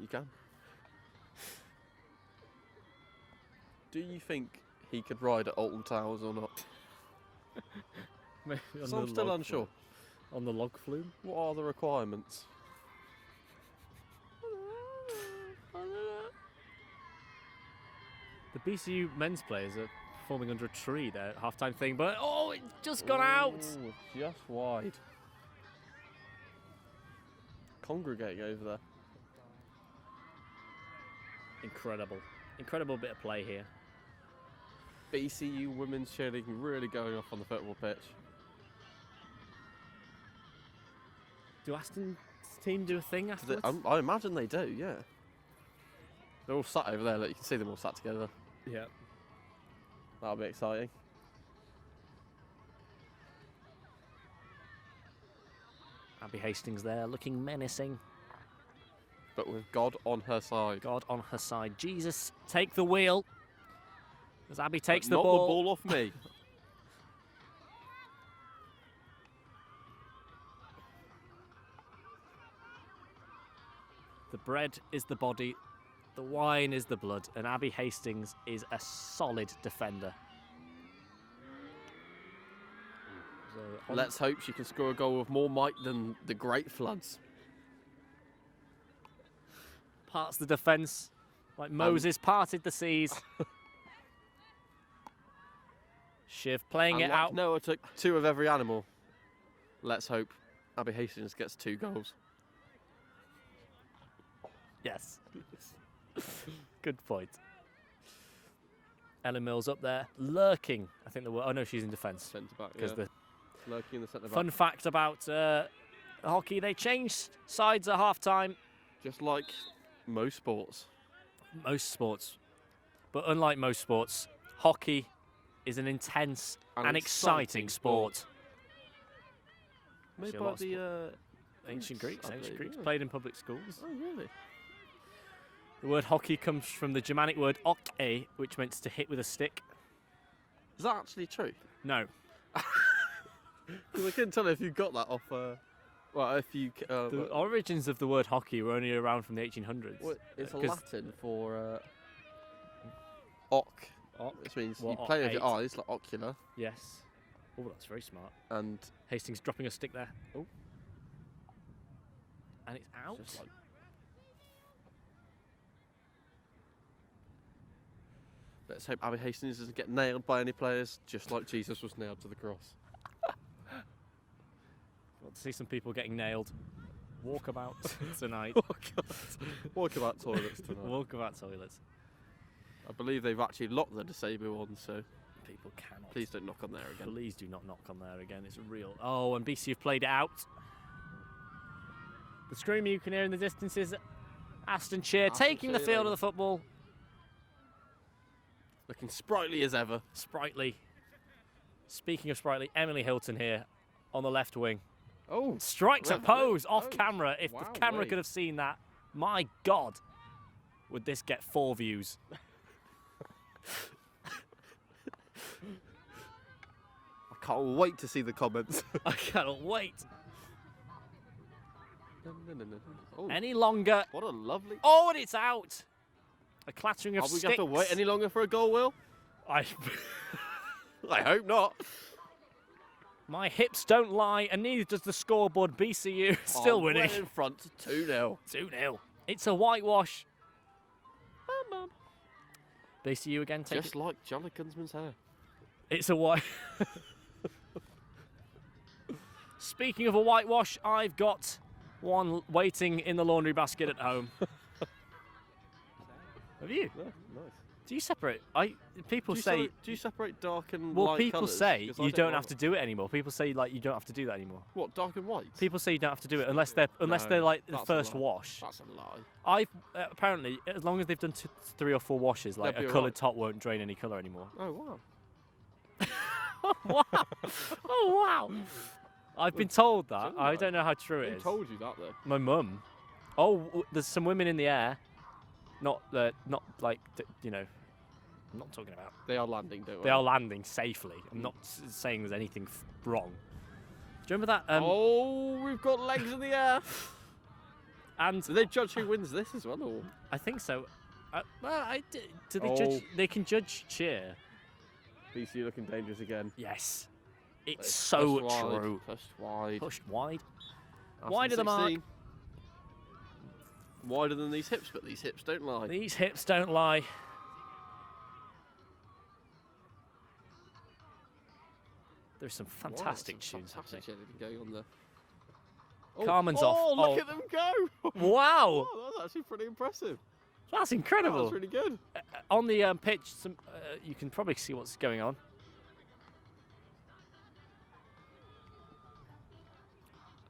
You can. Do you think he could ride at Alton Towers or not? Maybe on So I'm the still log unsure. flume. On the log flume? What are the requirements? The BCU men's players are performing under a tree there, half-time thing, but oh, it just got out. Ooh, just wide. Congregating over there. Incredible bit of play here. BCU women's cheerleading really going off on the football pitch. Do Aston's team do a thing afterwards? I imagine they do, yeah. They're all sat over there, look, you can see them all sat together. Yeah. That'll be exciting. Abby Hastings there, looking menacing. But with God on her side. God on her side. Jesus, take the wheel. As Abby takes the not ball. the ball off me. The bread is the body, the wine is the blood, and Abby Hastings is a solid defender. So Let's hope she can score a goal with more might than the Great Floods. parts the defence like Moses parted the seas. Shiv playing it like out. Noah took 2 of every animal. Let's hope Abby Hastings gets 2 goals. Yes. Good point. Ellen Mills up there, lurking. I think the word. Oh no, she's in defence. Centre back, Because the lurking in the centre back. fun fact about hockey, they changed sides at half time. Just like most sports. Most sports, but unlike most sports, hockey is an intense and exciting sport. Made See a by lot of the Ancient Greeks. I Ancient believe, Greeks yeah. played in public schools. Oh really? The word hockey comes from the Germanic word okke, which meant to hit with a stick. Is that actually true? No. Because I couldn't tell if you got that off. Well, if you. The origins of the word hockey were only around from the 1800s. Well, it's 'cause- Latin for oc, which means Well, you play with your oc-ate. eyes, like ocular, Yes. Oh, that's very smart. and Hastings dropping a stick there. Oh. And it's out. just like. Let's hope Abby Hastings doesn't get nailed by any players, just like Jesus was nailed to the cross. Want to see some people getting nailed. Walkabout tonight. Oh God! Walkabout toilets tonight. Walkabout toilets. I believe they've actually locked the disabled ones, so People cannot. please don't knock on there again. Please do not knock on there again. It's real. Oh, and BCU have played it out. The scream you can hear in the distance is Aston cheer, Aston taking the cheer, field of ladies. the football. Looking sprightly as ever. Sprightly. Speaking of sprightly, Emily Hilton here on the left wing. Oh, Strikes a left pose wing. off Oh, camera. If wow, the camera wait. could have seen that, my God, would this get 4 views? I can't wait to see the comments. I cannot wait Oh, any longer. what a lovely. Oh, and it's out. A clattering of Are we sticks. going to have to wait any longer for a goal, Will? I, I hope not. my hips don't lie, and neither does the scoreboard. BCU still We're winning. in front 2-0. 2-0. It's a whitewash. BCU again taking. Just like Jolly Gunsman's hair. It's a white. Speaking of a whitewash, I've got one waiting in the laundry basket at home. Have you? Yeah, nice. Do you separate? People Do you say. do you separate dark and Well, light people colours? say 'Cause I you don't like have to do it anymore. People say like you don't have to do that anymore. What, dark and white? People say you don't have to do it unless they're No, like the that's a first lie. wash. That's a lie. I've apparently as long as they've done 3 or 4 washes, like They'll a be coloured alright. top won't drain any colour anymore. Oh, wow. Wow! Oh wow! I've been told that. Didn't I I? don't know how true it Who is. told you that, though? My mum. Oh, there's some women in the air. Not like you know. I'm not talking about. They are landing, don't They are landing safely. I'm not saying there's anything wrong. Do you remember that? Oh, we've got legs in the air. And Do they judge who wins this as well, or? I think so. Do they judge? They can judge cheer. BC looking dangerous again. Yes. It's so true. Pushed wide. Pushed wide. Aston Wide of the mark. 16. Wider than these hips, but these hips don't lie. These hips don't lie. There's some fantastic tunes happening. Fantastic going on there. Carmen's off. Oh, look at them go! Wow, Oh, that's actually pretty impressive. that's incredible. That's really good. On the pitch, you can probably see what's going on.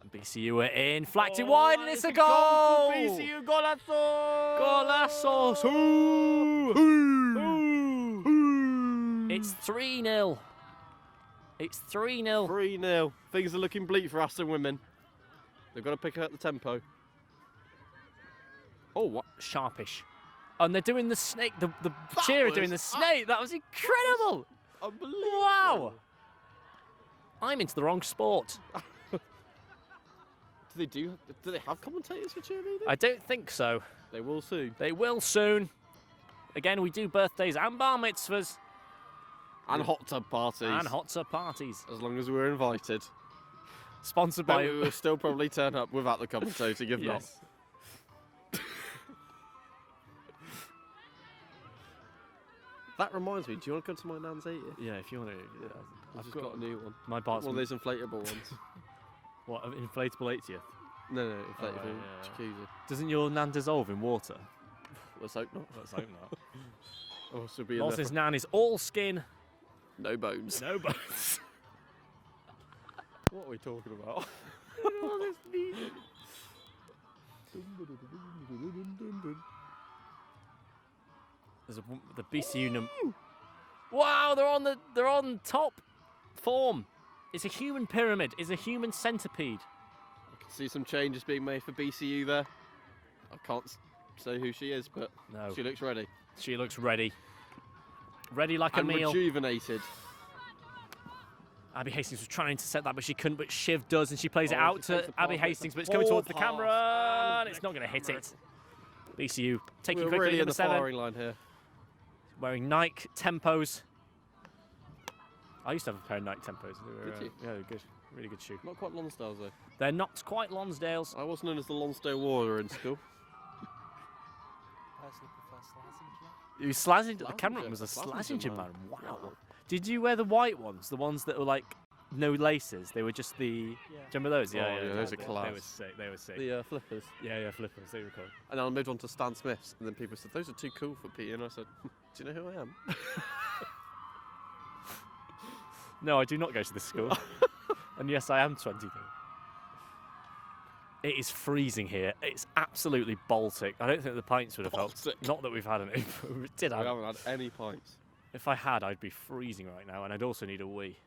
And BCU are in, flacked it wide, and it's a goal! BCU golazo! Golazo! It's 3-0. It's 3-0. 3-0. Things are looking bleak for Aston Women. They've got to pick up the tempo. Oh, what? Sharpish. And they're doing the snake. The cheer are doing the snake. That was incredible. Unbelievable. Wow. I'm into the wrong sport. Do they have commentators for cheerleading? I don't think so. They will soon. They will soon. Again, we do birthdays and bar mitzvahs. And hot tub parties. And hot tub parties. As long as we're invited. Sponsored But by... we will still probably turn up without the commentating if not. Yes. That reminds me, do you want to come to my nan's 80th? Yeah, if you want to... I've just got a new one. My part's... One of those inflatable ones. What, an inflatable 80th? No, inflatable yeah. jacuzzi. Doesn't your nan dissolve in water? Let's hope not. Let's hope not. Oh, so be in Los's there for nan is all skin, no bones. no bones. What are we talking about? There's the BCU number. Wow, they're on top form. It's a human pyramid. It's a human centipede. I can see some changes being made for BCU there. I can't say who she is, but No, she looks ready. she looks ready. Ready like a And meal. rejuvenated. Abby Hastings was trying to intercept that, but she couldn't. But Shiv does, and she plays it Oh, out she takes to the Abby pass. Hastings, but it's coming towards the Pass. camera, and it's not going to hit it. BCU taking We're quickly really in number the 7, firing line here. wearing Nike Tempos. I used to have a pair of Nike Tempos. They were, Did you? Yeah, they're good. Really good shoe. Not quite Lonsdale's though. They're not quite Lonsdale's. I was known as the Lonsdale Warrior in school. Personally prefer Slazenger. You Slazenger. The Slazenger, cameraman was a Slazenger Slazenger man. man. Wow. Wow. Did you wear the white ones? The ones that were like no laces? They were just the. Yeah. Do you remember those? Oh, yeah, those are They class. were sick. They were sick. The flippers. Yeah, flippers. They were cool. And then I moved on to Stan Smiths, and then people said, those are too cool for Peter. And I said, do you know who I am? No, I do not go to this school. And yes, I am 23. It is freezing here. It's absolutely Baltic. I don't think the pints would have helped. Baltic. Not that we've had any, but we did I have. haven't had any pints. If I had, I'd be freezing right now, and I'd also need a wee.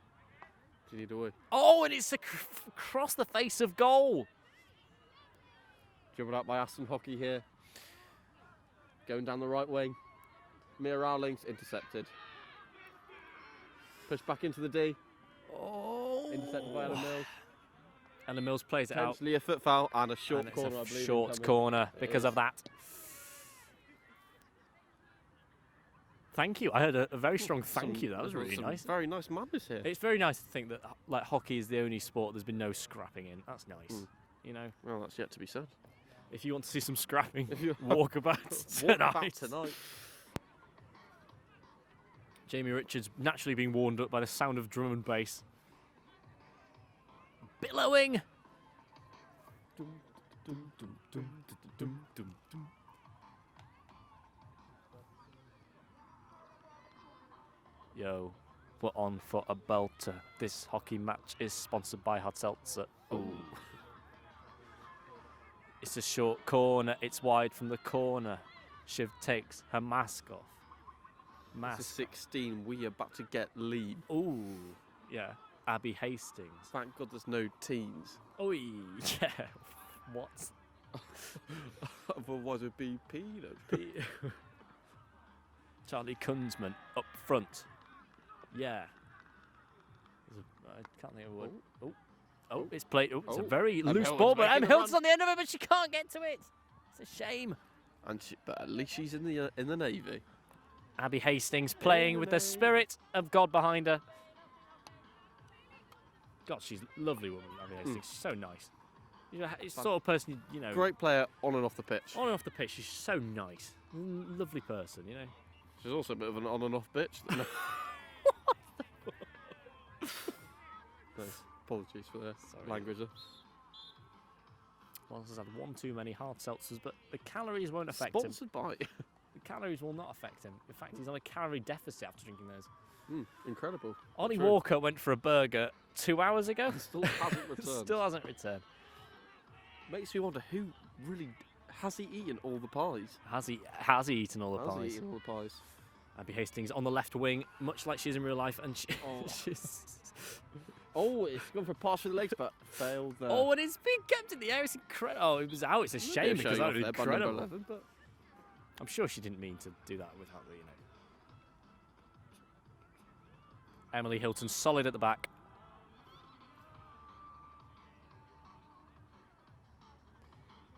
Do you need a wee? Oh, and it's across the face of goal. Dribbled out by Aston Hockey here. Going down the right wing. Mia Rowlings intercepted. Pushed back into the D. Oh. Intercepted by Ella Mills. Ella Mills plays it out. Potentially a foot foul and a short And it's corner, a I believe. short incoming. corner It because is. of that. Thank you. I heard a very strong thank Some- you. That was really some nice. Very nice manners here. It's very nice to think that like hockey is the only sport there's been no scrapping in. That's nice. Mm. You know, Well, that's yet to be said. if you want to see some scrapping, If you walkabouts walk tonight. back tonight. Jamie Richards naturally being warmed up by the sound of drum and bass. Billowing. Yo, we're on for a belter. This hockey match is sponsored by Hot Seltzer. Ooh. It's a short corner. It's wide from the corner. Shiv takes her mask off. This is Mask. 16. We are about to get lead. Ooh, yeah. Abby Hastings. Thank God there's no teens. Oh, yeah. What? Otherwise it'd be pedo. Charlie Kunzman up front. Yeah. I can't think of a word. Oh, it's played. Oh, it's a Oh. very Em loose Hilton's ball, but making Em a Hilton's run. on the end of it, but she can't get to it. It's a shame. But at least she's in the Navy. Abby Hastings playing with the spirit of God behind her. God, she's a lovely woman, Abby Hastings. She's so nice. You know, it's the sort of person, you know, Great player on and off the pitch. on and off the pitch, she's so nice. Lovely person, you know. She's also a bit of an on and off bitch. Nice. Apologies for the Sorry. language. Lance has had one too many hard seltzers, but the calories won't affect him. Sponsored by. The calories will not affect him. In fact, he's on a calorie deficit after drinking those. Incredible. Ollie True. Walker went for a burger 2 hours ago. Still hasn't returned. Still hasn't returned. Makes me wonder who really has he eaten all the pies? Has he eaten all the Has pies? he eaten all the pies? Abby Hastings on the left wing, much like she is in real life, and she's. Oh, it's gone for a pass through the legs, but failed there. Oh, and it's been kept in the air. It's incredible. Oh, it was out. It's a shame because that was incredible. 11, but I'm sure she didn't mean to do that without the, Emily Hilton solid at the back.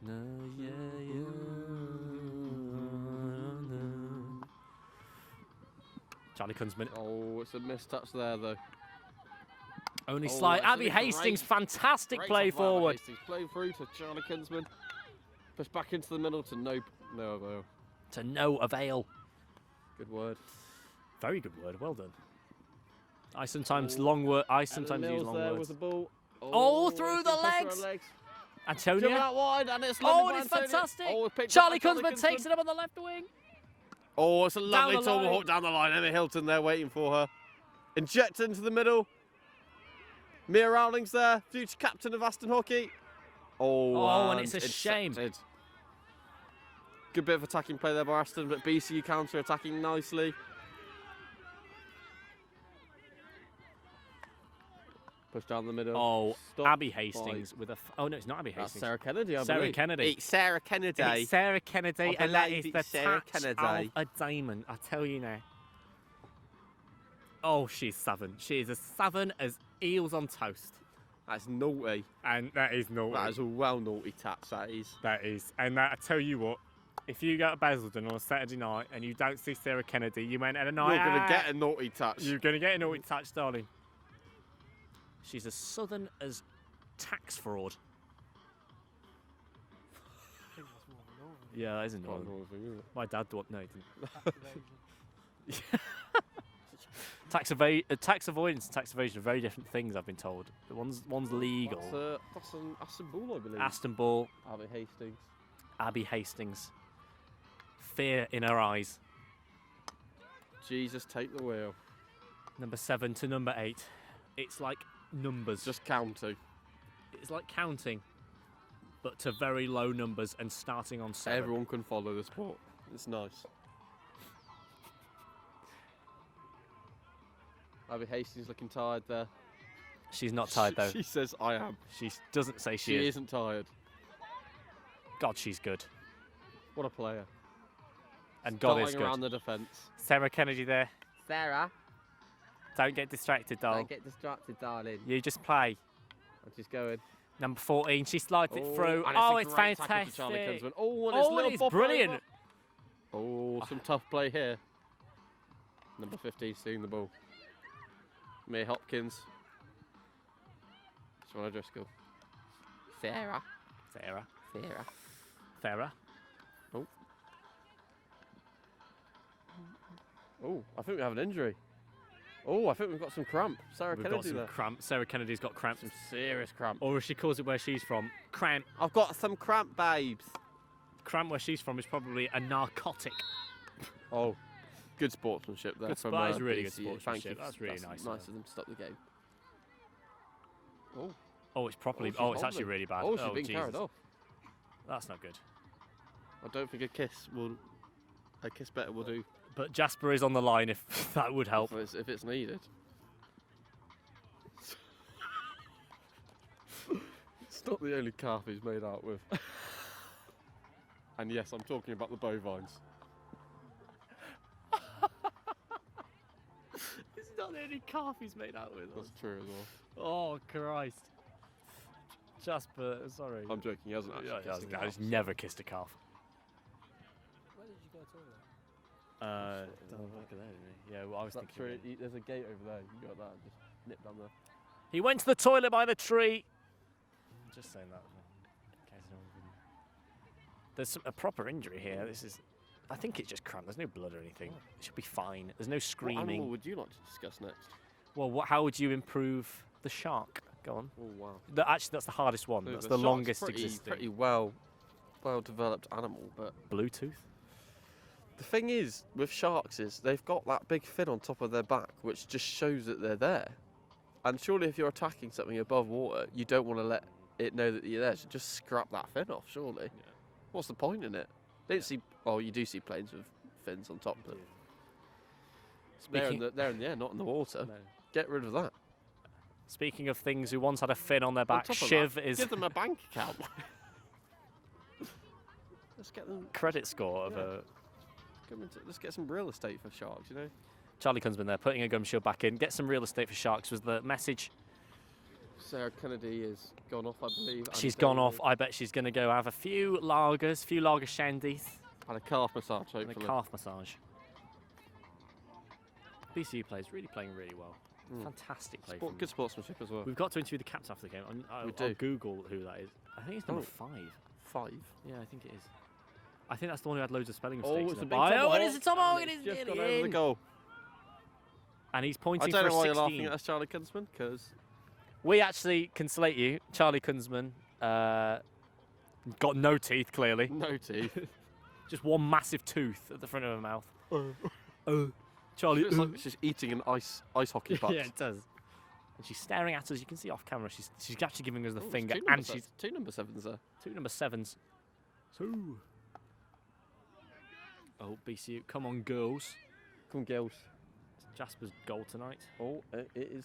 No, yeah, yeah. No. Charlie Kunzman. oh, it's a missed touch there, though. Only Oh, slide. that's Abby a great- Hastings, fantastic Great play off Abby forward. Hastings. Play through to Charlie Kinsman. Push back into the middle to no avail. To no avail. Good word. Very good word. Well done. I sometimes long word. I sometimes use long there words. with the ball. Oh, through it's the been pushed through her legs. legs. Dribble Antonia. out wide, and it's Oh, lovely and by it's Antonia. fantastic. Oh, it's picked up Charlie by Kunzman takes it up on the left wing. Oh, it's a lovely the line. tomahawk down the line. Emma Hilton there waiting for her. Inject into the middle. Mia Rowling's there, future captain of Aston Hockey. Oh, and it's a shame. intercepted. Good bit of attacking play there by Aston, but BCU counter-attacking nicely. Push down the middle. Oh, Stop Abby by- Hastings with a. Oh no, it's not Abby That's Hastings. Sarah Kennedy, I Sarah believe. Kennedy. It's Sarah Kennedy. It's Sarah Kennedy, I and that believe is the it's Sarah touch Kennedy. of a diamond. I tell you now. Oh, she's southern. She is as southern as eels on toast, That's naughty. and that is naughty. That is a well naughty tats, that is. That is, and that, I tell you what. If you go to Basildon on a Saturday night and you don't see Sarah Kennedy, you went at a night You're going to out. get a naughty touch. You're going to get a naughty touch, darling. She's as southern as tax fraud. I think that's more than normal. Yeah, that isn't Quite a normal. naughty thing, isn't it? My dad, no, he didn't. Activation. Tax avoidance and tax evasion are very different things, I've been told. One's legal. That's an Aston Ball, I believe. Aston Ball, Abby Hastings. Abby Hastings. Fear in her eyes. Jesus, take the wheel. Number 7 to number 8. It's like numbers. Just counting. It's like counting, but to very low numbers and starting on 7. Everyone can follow the sport. It's nice. Abby Hastings looking tired there. She's not tired though. She says, I am. She doesn't say she She is. isn't tired. God, she's good. What a player. And God is Darting good. around the defence. Sarah Kennedy there. Sarah, Don't get distracted, doll. don't get distracted, darling. You just play. I'm just going. Number 14, she slides it through. And Oh, a it's great tackle fantastic. to Charlie Kinsman. Oh, and it's, Oh, little it's bop brilliant. over. Oh, some tough play here. Number 15 stealing the ball. Mia Hopkins. Joanna Driscoll. Sarah. Sarah. Sarah. Sarah. Oh, I think we have an injury. Oh, I think we've got some cramp. Sarah We've got Kennedy some there. cramp. Sarah Kennedy's got cramps. Some serious cramp. Or as she calls it where she's from, cramp. I've got some cramp, babes. Cramp where she's from is probably a narcotic. Oh, good sportsmanship there. Good from, that is really good BCU. Thank you. sportsmanship. That's really nice. Nice of them to stop the game. Oh, Oh, it's properly. she's Oh, it's actually hobbling. really bad. Oh, she's being Jesus. carried off. That's not good. I don't think a kiss better will do But Jasper is on the line if that would help. if it's needed. It's not the only calf he's made out with. And yes, I'm talking about the bovines. It's not the only calf he's made out with. That's true as well. Oh, Christ. Jasper, sorry. I'm joking, he hasn't actually kissed a calf. I've never kissed a calf. Where did you go to toilet? Look at that, didn't he? Yeah, well, I was That thinking. tree, there's a gate over there. You got that. Just nip down there. He went to the toilet by the tree. Just saying that. in case no one can- There's a proper injury here. This is. I think it's just cramp. There's no blood or anything. It should be fine. There's no What animal screaming. would you like to discuss next? Well, how would you improve The shark. Go on. Oh wow. Actually, that's the hardest one. So That's the the shark's longest pretty, existing. Pretty well developed animal, but Bluetooth. the thing is with sharks is they've got that big fin on top of their back, which just shows that they're there. And surely, if you're attacking something above water, you don't want to let it know that you're there. So just scrap that fin off. Surely. Yeah. What's the point in it? They don't see. Oh, you do see planes with fins on top, but they're in the air, not in the water. No. Get rid of that. Speaking of things who once had a fin on their On back, top of Shiv that, is give them a bank account. Let's get them. credit score of a. Let's get some real estate for sharks. You know. Charlie Kunzman there, putting a gum shield back in. Get some real estate for sharks was the message. Sarah Kennedy has gone off, I believe. She's gone off. I bet she's going to go have a few lager shandies, And a calf massage, and hopefully. a calf massage. BCU players really playing really well. Fantastic play. From Good sportsmanship as well. We've got to interview the captain after the game. We I'll do. Google who that is. I think it's number 5. 5. Yeah, I think it is. I think that's the one who had loads of spelling Oh, mistakes. it's in a the big bio. tomahawk. And it's a tomahawk. And It's it's just gone nearly over the in. goal. And he's I pointing don't for know a why you're 16. laughing at us, Charlie Kunzman, because We actually can slate you. Charlie Kunzman got no teeth, clearly. no teeth. Just one massive tooth at the front of her mouth. Charlie. It's like she's eating an ice hockey puck. Yeah, it does. And she's staring at us. You can see off camera. She's actually giving us the Oh, finger, there's and she's two number 7s there. 2 number 7s. So. Oh, BCU, come on, girls. Come on, girls. It's Jasper's goal tonight. Oh, it is.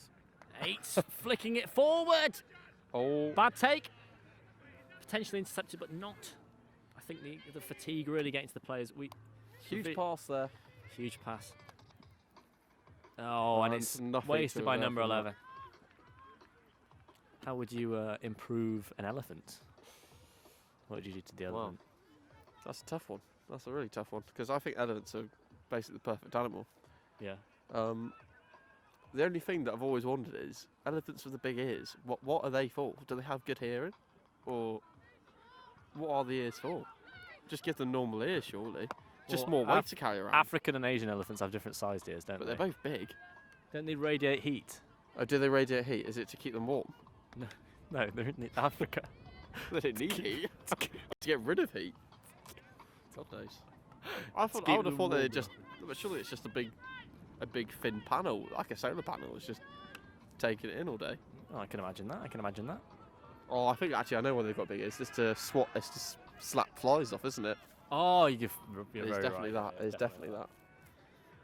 8, flicking it forward. Oh, Bad take. Potentially intercepted, but not. I think the fatigue really getting to the players. huge pass there. Huge pass. Oh, and it's nothing wasted to by it number from that. 11. How would you improve an elephant? What would you do to the Wow. elephant? That's a tough one. That's a really tough one because I think elephants are basically the perfect animal. Yeah. The only thing that I've always wondered is elephants with the big ears. What are they for? Do they have good hearing, or what are the ears for? Just give them normal ears, surely. Just Well, more weight to carry around. African and Asian elephants have different sized ears, don't but they? they're both big. Don't they radiate heat? Oh, do they radiate heat? Is it to keep them warm? No, they're in Africa. They don't need heat. To get rid of heat. God knows. I keep would have them thought they'd warm. just. But surely it's just a big thin panel, like a solar panel. It's just taking it in all day. Oh, I can imagine that. Oh, I think actually I know why they've got big ears. It's to slap flies off, isn't it? Oh, you're It's very definitely right. that. It's definitely that.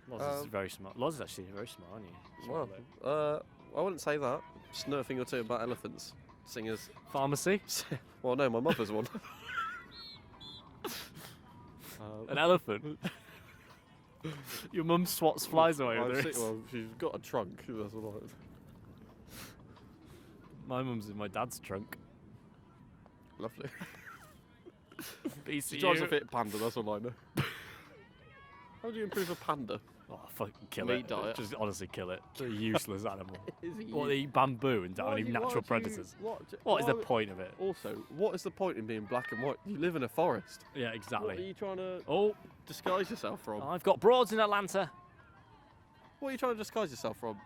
Loz is very smart. Loz is actually very smart, aren't you? Well, I wouldn't say that. Just know a thing or two about elephants. Singers. Pharmacy? Well, no, my mother's one. An elephant? Your mum swats flies away with her. Well, she's got a trunk. That's all right. My mum's in my dad's trunk. Lovely. BCU. She drives a fit panda. That's all I know. How do you improve a panda? Oh, fucking kill Meat it. diet. Just honestly kill it. It's a useless animal. Is it Well, they eat bamboo and don't have any natural predators. What is the point of it? Also, what is the point in being black and white? You live in a forest. Yeah, What are exactly. you trying to Oh, disguise yourself from? I've got broads in Atlanta. What are you trying to disguise yourself from?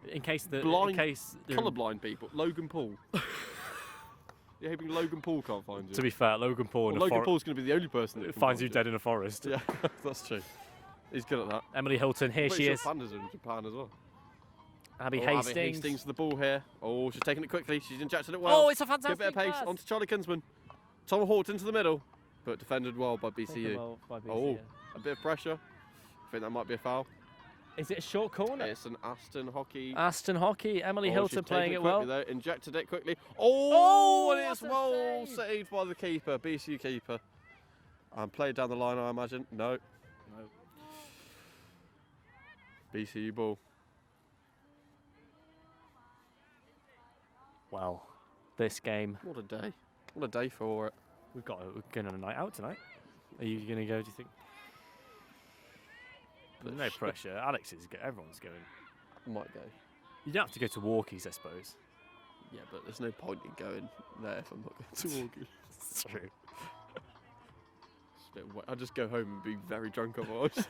In case the Blind- in case Colourblind people. Logan Paul. You're hoping Logan Paul can't find you. To be fair, Logan Paul in Well, a Logan forest Paul's going to be the only person that can finds find you dead in a forest. Yeah, that's true. He's good at that. Emily Hilton, here Pretty she sure is. Pandas are in Japan as well. Abby Oh, Hastings. Abby Hastings to the ball here. Oh, she's taking it quickly. She's injected it well. Oh, it's a Give fantastic it a pace pass. onto Charlie Kunzman. Tom Hawked into the middle, but defended well by BCU. Well, by BCU. Oh, a bit of pressure. I think that might be a foul. Is it a short corner? It's an Aston hockey. Aston Hockey, Emily Oh, Hilton she's playing taken it well. quickly, though. Injected it quickly. Oh, Oh, and it's what a well save. saved by the keeper, BCU keeper. And played down the line, I imagine. No. BCU ball. Well, this game, What a day. What a day for it. we're going on a night out tonight. Are you going to go, do you think? There's no pressure. Alex is everyone's going. Might go. You don't have to go to Walkies, I suppose. Yeah, but there's no point in going there if I'm not going to Walkie. It's true. It's a bit I'll just go home and be very drunk otherwise.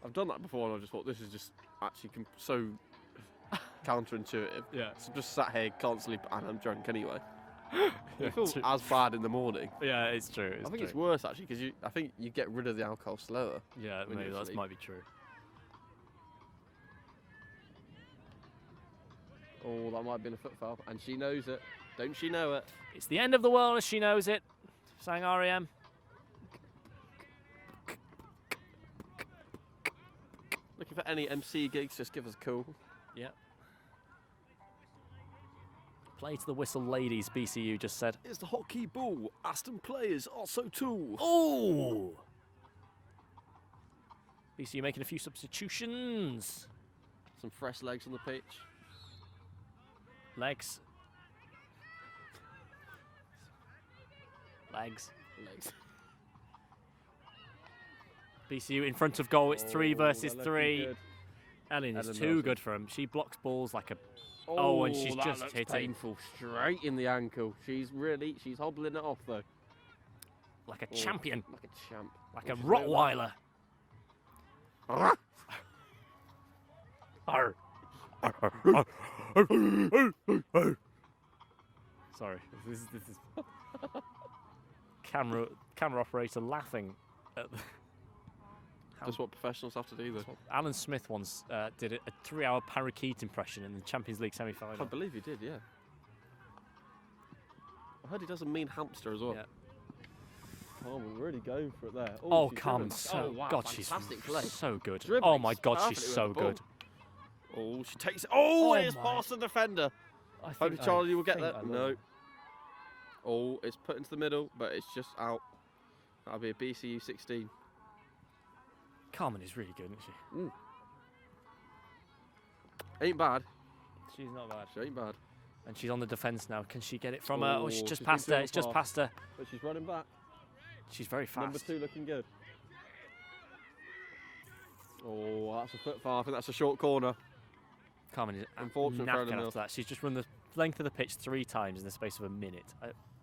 I've done that before and I just thought this is just actually so counterintuitive. Yeah. So I'm just sat here, can't sleep, and I'm drunk anyway. Yeah, It feels true. as bad in the morning. Yeah, it's true. I think it's worse actually because I think you get rid of the alcohol slower. Yeah, when maybe you're that asleep. might be true. Oh, that might have been a foot foul, and she knows it. Don't she know it? It's the end of the world as she knows it. Sang REM. Looking for any MC gigs, just give us a call. Yeah. Play to the whistle, ladies, BCU just said. It's the hockey ball. Aston players are so too. Oh! BCU making a few substitutions. Some fresh legs on the pitch. Legs. Legs. BCU in front of goal. It's 3 versus 3. Ellen is Ellen too Nelson. good for him. She blocks balls like a... Oh, and she's that just looks hit it. painful. Straight in the ankle. She's hobbling it off though. Like a champion. Like a champ. Like a Rottweiler. Arr. Sorry, this is camera operator laughing at the, That's what professionals have to do though. Alan Smith once did a 3-hour parakeet impression in the Champions League I semi-final. believe he did, yeah. I heard he does a mean hamster as well. Yeah. Carmen really going for it there. Oh, she's Carmen, driven. so wow, God, she's fantastic play. so good. Dribbling Oh my God, she's perfectly so with the ball. good. Oh, she takes it. Oh, Oh it's my- past the defender. I Hopefully Charlie will get think that. I will. No. Oh, it's put into the middle, but it's just out. That'll be a BCU 16. Carmen is really good, isn't she? Ain't bad. She's not bad. She ain't bad. And she's on the defence now. Can she get it from her? Oh, she's Oh, just she's passed been her. It's just through a past her. But she's running back. She's very fast. Number 2 looking good. Oh, that's a foot far. I think that's a short corner. Carmen is Unfortunate for Ellen knackered Mills. after that. She's just run the length of the pitch 3 times in the space of a minute.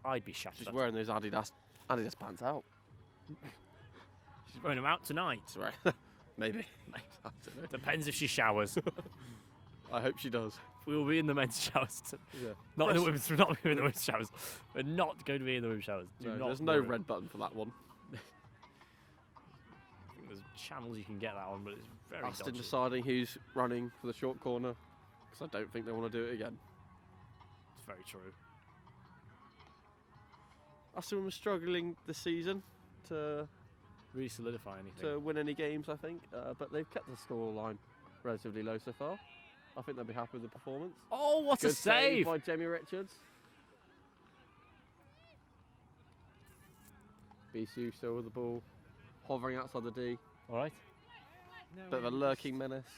I'd be shattered. She's wearing those Adidas pants out. She's wearing them out tonight. That's right. Maybe. I don't know. Depends if she showers. I hope she does. We will be in the men's showers. Yeah. Not in the women's. Not in the women's showers. We're not going to be in the women's showers. Do No, not there's no worry. red button for that one. I think there's channels you can get that on, but it's very Aston dodgy. deciding who's running for the short corner, because I don't think they want to do it again. It's very true. Aston was struggling this season to Really solidify anything. win any games, I think, but they've kept the score line relatively low so far. I think they'll be happy with the performance. Oh, what Good a save! by Jamie Richards. BCU still with the ball, hovering outside the D. All right. No, Bit of a when you lurking menace. just-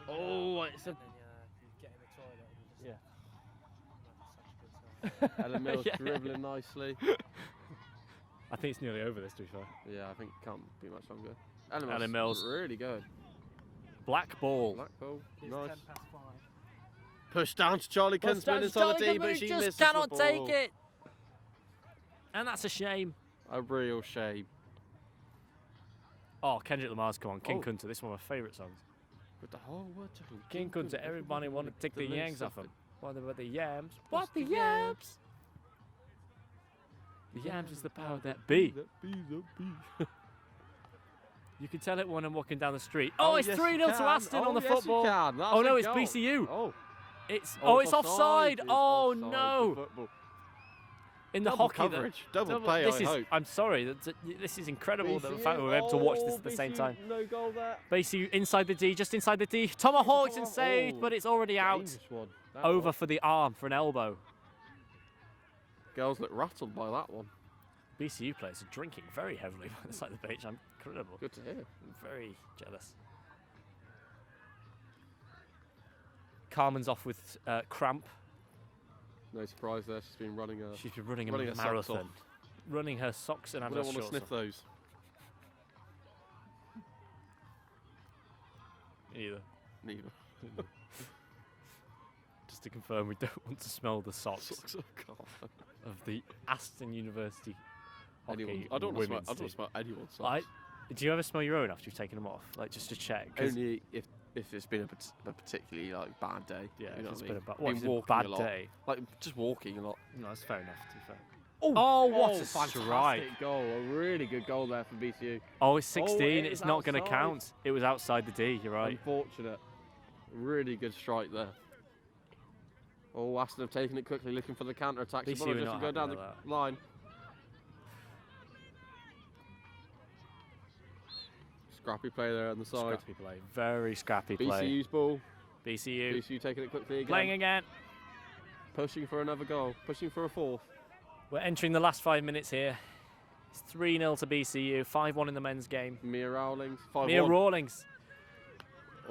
no, when you Oh, get out it's a and then you get in the toilet and you just Yeah. that's such a good sign. Ellen Mills Yeah. dribbling nicely. I think it's nearly over this, to be fair. Yeah, I think it can't be much longer. Ellen Mills. really good. Black ball. Black ball, It's nice. 10 past 5. Push down to Charlie Kinsman inside the D, but she misses just cannot the take ball. it. And that's a shame. A real shame. Oh, Kendrick Lamar's come on. King Oh. Kunta. This is one of my favourite songs. With the whole word to King Kunta. Everybody want to take the yanks off him. What about the yams? What's What the the yams? The yams is the power that be. You can tell it when I'm walking down the street. Oh, it's 3-0 to Aston on the football. Oh no, it's BCU. Oh, It's offside. Oh no. In the Double hockey, coverage, double play. This I is. hope. I'm sorry. This is incredible. The fact that we're able to watch this at the same time. No goal there. BCU inside the D, just inside the D. Tomahawks and saved, but it's already out. Dangerous one. That Over was. for the arm for an elbow. Girls look rattled by that one. BCU players are drinking very heavily by the side of the pitch. I'm incredible. Good to hear. I'm very jealous. Carmen's off with cramp. No surprise there. She's been running a. She's been running a Running her socks marathon. off. Running her socks and We don't Adidas want to shorts sniff off. those. Either. Neither. Just to confirm, we don't want to smell the socks Socks, oh God. of the Aston University hockey Anyone. I don't want to smell. women's I don't team. smell anyone's socks. Do you ever smell your own after you've taken them off? Like just to check? 'Cause Only if if it's been a particularly like bad day. Yeah, you know it's what been I mean? a, what, Been it's a walking bad a lot. day. Like just walking a lot. No, that's fair enough, to be fair. Oh, what a fantastic strike. goal! A really good goal there for BCU. Oh, it's 16. it It's was not going to outside. count. It was outside the D. You're right. Unfortunate. Really good strike there. Oh, Aston have taken it quickly, looking for the counter attack. BCU Just are to not go happy down the about that. line. Scrappy play there on the side. Scrappy play. Very scrappy play. BCU's ball. BCU. BCU taking it quickly again. Playing again. Pushing for another goal. Pushing for a fourth. We're entering the last 5 minutes here. It's 3-0 to BCU. 5-1 in the men's game. Mia Rowlings. 5-1. Mia Rawlings.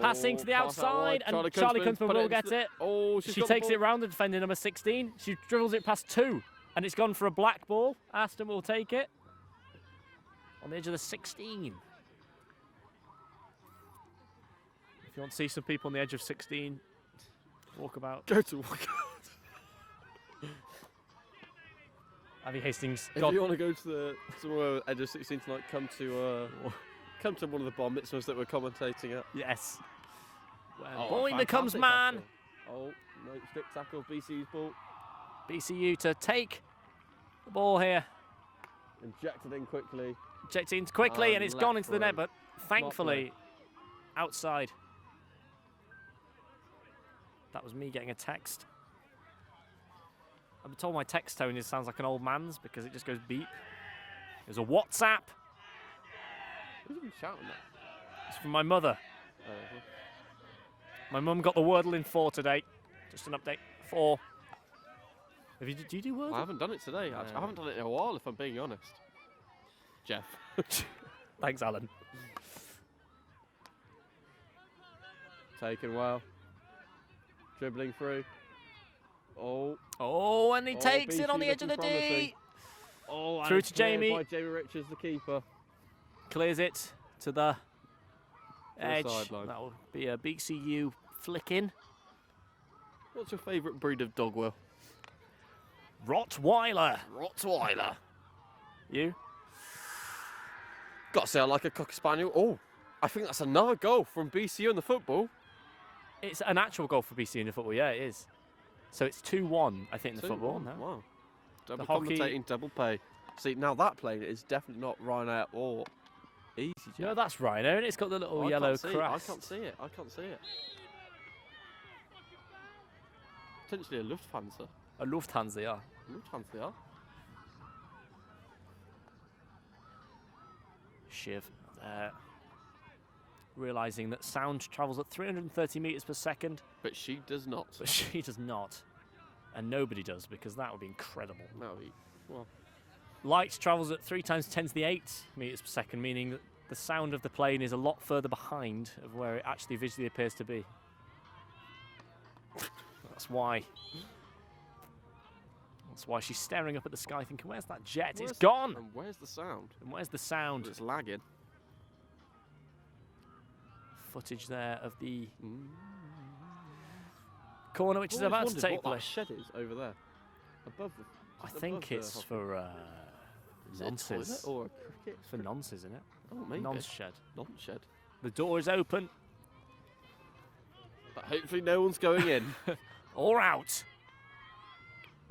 Passing to the pass out wide. outside, and Charlie Kunzman put will into get the- it. Oh, She takes it round the defender, number 16. She dribbles it past 2, and it's gone for a black ball. Aston will take it. On the edge of the 16. If you want to see some people on the edge of 16, walk about. Go to walk. Abby Hastings If got you want to go to the somewhere edge of 16 tonight, come to one of the bar mitzvahs that we're commentating at. yes. When Oh, boy fantastic becomes man. tackle. Oh, no, stick tackle, BCU's ball. BCU to take the ball here. Injected in quickly. Checked in quickly, and it's left gone into the net, through. but thankfully outside. That was me getting a text. I'm told my text tone sounds like an old man's because it just goes beep. There's a WhatsApp. Who's even shouting that? It's from my mother. My mum got the Wordle in 4 today. Just an update. 4. Do you do Wordle? I haven't done it today. Actually. I haven't done it in a while, if I'm being honest. Jeff. Thanks, Alan. Taken well. Dribbling through. Oh. Oh, and he takes it on BC the edge of the looking D. promising. Oh, and Through it's to cleared Jamie. by Jamie Richards, the keeper. Clears it to the edge. sideline. That will be a BCU flick in. What's your favourite breed of dog, Will? Rottweiler. Rottweiler. You? Got to say, I like a Cocker Spaniel. Oh, I think that's another goal from BCU in the football. It's an actual goal for BCU in the football. Yeah, it is. So it's 2-1, I think, in the football. 2-1, No? Wow. Double hockey- commentating, double pay. See, now that plane is definitely not Ryanair or EasyJet. No, that's Rhino, and it's got the little I yellow can't see it. crest. I can't see it. I can't see it. Potentially a Lufthansa. A Lufthansa, yeah. Lufthansa, yeah. Shiv realising that sound travels at 330 metres per second, But she does not. but she does not. And nobody does, because that would be incredible. No, well, Light travels at 3 times 10 to the 8 metres per second, meaning that the sound of the plane is a lot further behind of where it actually visually appears to be. That's why. That's why she's staring up at the sky thinking, where's that jet? It's gone! And where's the sound? And where's the sound? It's lagging. Footage there of the corner, which is Always about to wondered take what that place. shed is over there. Above the. I just think above the it's hockey. for Is it a toilet nonces. or a cricket. For nonces, isn't it? Oh, maybe. Nonce shed. Nonce shed. The door is open. But hopefully no one's going in. Or out.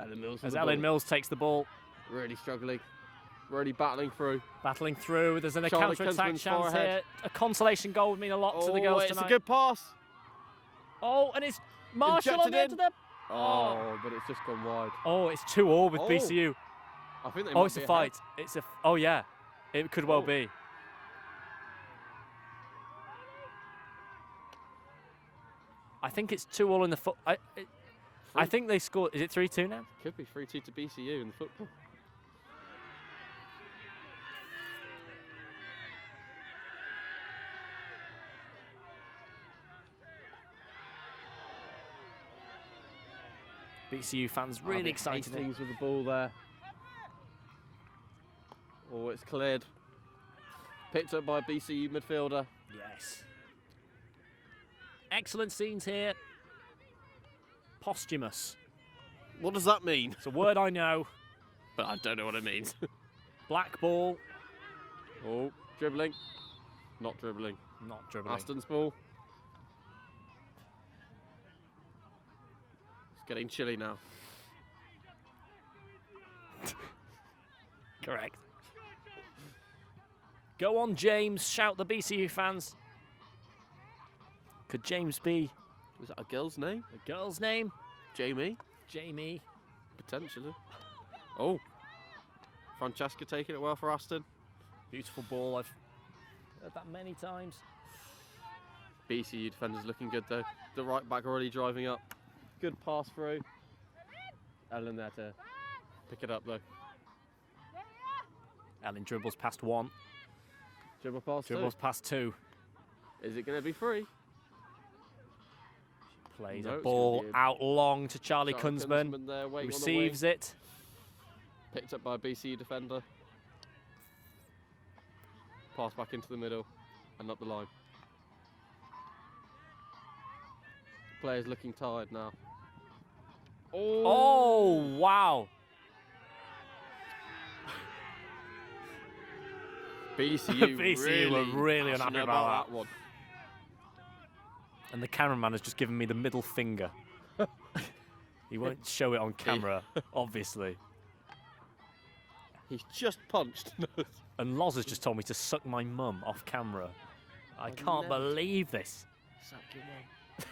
Ellen Mills. As Ellen Mills takes the ball, Really struggling. Really battling through. battling through. There's an Charlie counter-attack Kunzman's far chance ahead. here. A consolation goal would mean a lot to the girls it's tonight. a good pass. Oh, and it's Marshall on the edge Injected of the... Oh, but it's just gone wide. Oh, it's 2-2 with Oh. BCU. I think they Oh, might it's a be fight. It's a... Oh, yeah. It could well Oh. be. I think it's 2-2 in the foot. I think they scored. Is it 3-2 now? Could be 3-2 to BCU in the football. BCU fans really Abby excited. Hastings with the ball there. Oh, it's cleared. Picked up by BCU midfielder. Yes. Excellent scenes here. Posthumous. What does that mean? It's a word I know. But I don't know what it means. Black ball. Oh, dribbling. Not dribbling. Not dribbling. Aston's ball. Getting chilly now. Correct. Go on, James. Shout the BCU fans. Could James be Was that a girl's name? a girl's name? Jamie? Jamie. Potentially. Oh. Francesca taking it well for Aston. Beautiful ball. I've heard that many times. BCU defenders looking good though. The right back already driving up. Good pass through. Ellen there to pick it up though. Ellen dribbles past one. Dribble pass Dribbles past two. Is it going to be free? Plays No, a it's ball gonna be out long to Charlie Kunzman. There, waiting on the Receives wing. it. Picked up by a BCU defender. Pass back into the middle and up the line. Players looking tired now. Oh, wow. BCU, BCU were really unhappy passionate about that. one. And the cameraman has just given me the middle finger. He won't show it on camera, obviously. He's just punched. And Loz has just told me to suck my mum off camera. I can't believe this. Suck your mum.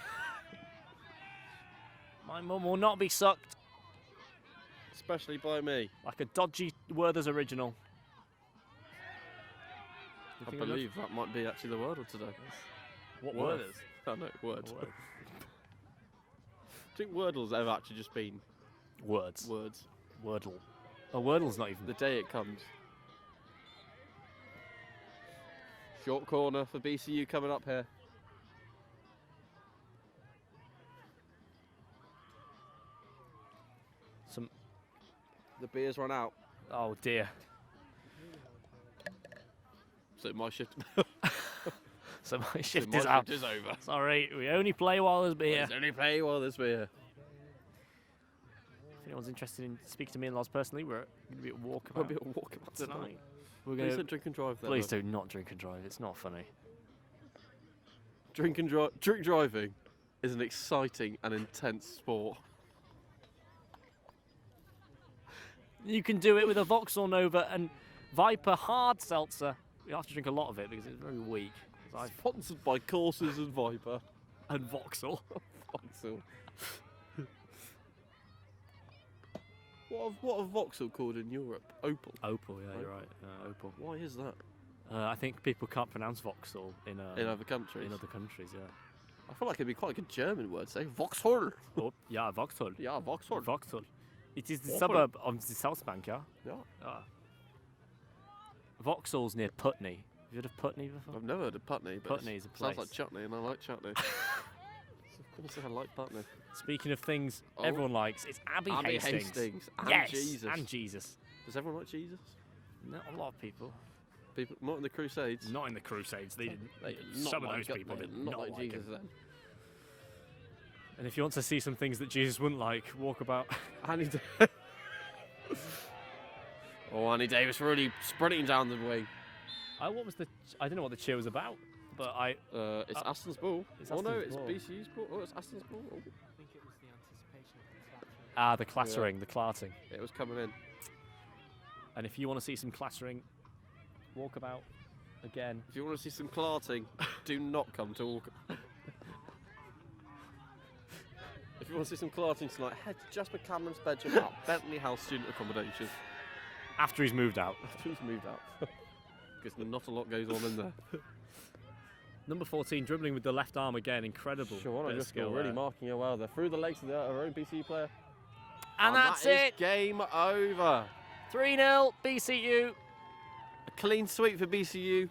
My mum will not be sucked. Especially by me. Like a dodgy Werther's original. I believe that might be actually the Wordle today. What Word. Werther's? Oh no, words. Word. Do you think Wordle's ever actually just been Words. words? Wordle. Oh, Wordle's not even. The day it comes. Short corner for BCU coming up here. The beer's run out, Oh dear. so my shift. So my so shift my is out. shift is over. Sorry, we only play while there's beer. It's only play while there's beer. If anyone's interested in speaking to me and Loz personally, we're going to be at walkabout We'll be a walkabout tonight. We're Please going to. don't drink and drive there. Please love. do not drink and drive. It's not funny. Drink driving is an exciting and intense sport. You can do it with a Vauxhall Nova and Viper hard seltzer. You have to drink a lot of it because it's very weak. So I've Sponsored by Courses and Viper. and Vauxhall. Vauxhall. What are Vauxhall called in Europe? Opal. Opal, yeah, you're right. Opal. Why is that? I think people can't pronounce Vauxhall in In other countries. in other countries. Yeah. I feel like it'd be quite like a German word, say Vauxhall. Oh, yeah, Vauxhall. Yeah, Vauxhall. Vauxhall. It is the Vauxhall. suburb of the South Bank, yeah. Yeah. Vauxhall's near Putney. Have you heard of Putney before? I've never heard of Putney, but Putney is a sounds place. like chutney, and I like chutney. Of course I like Putney. Speaking of things Oh. everyone likes, it's Abbey Hastings. And Yes, Jesus. and Jesus. Does everyone like Jesus? Not a lot of people. People, not in the Crusades. Not in the Crusades. They didn't. They did Some not of like those it, people they did not not like like Jesus him. then. And if you want to see some things that Jesus wouldn't like, walk about. Annie Annie Davis really sprinting down the wing. What was the? I don't know what the cheer was about, but It's Aston's ball. It's Oh no, Aston's it's ball. BCU's ball. Oh, it's Aston's ball. Oh. I think it was the anticipation of the clattering. the clattering, the clarting. It was coming in. And if you want to see some clattering, walk about again. If you want to see some clarting, do not come to Walker. If you want to see some clarting tonight, head to Jasper Cameron's bedroom at Bentley House Student Accommodation. After he's moved out. After he's moved out. Because not a lot goes on in there. Number 14, dribbling with the left arm again, incredible. Shawana bit of just skill really there. marking her well there. Through the legs of our own BCU player. And that's that is it. Game over. 3-0 BCU. A clean sweep for BCU.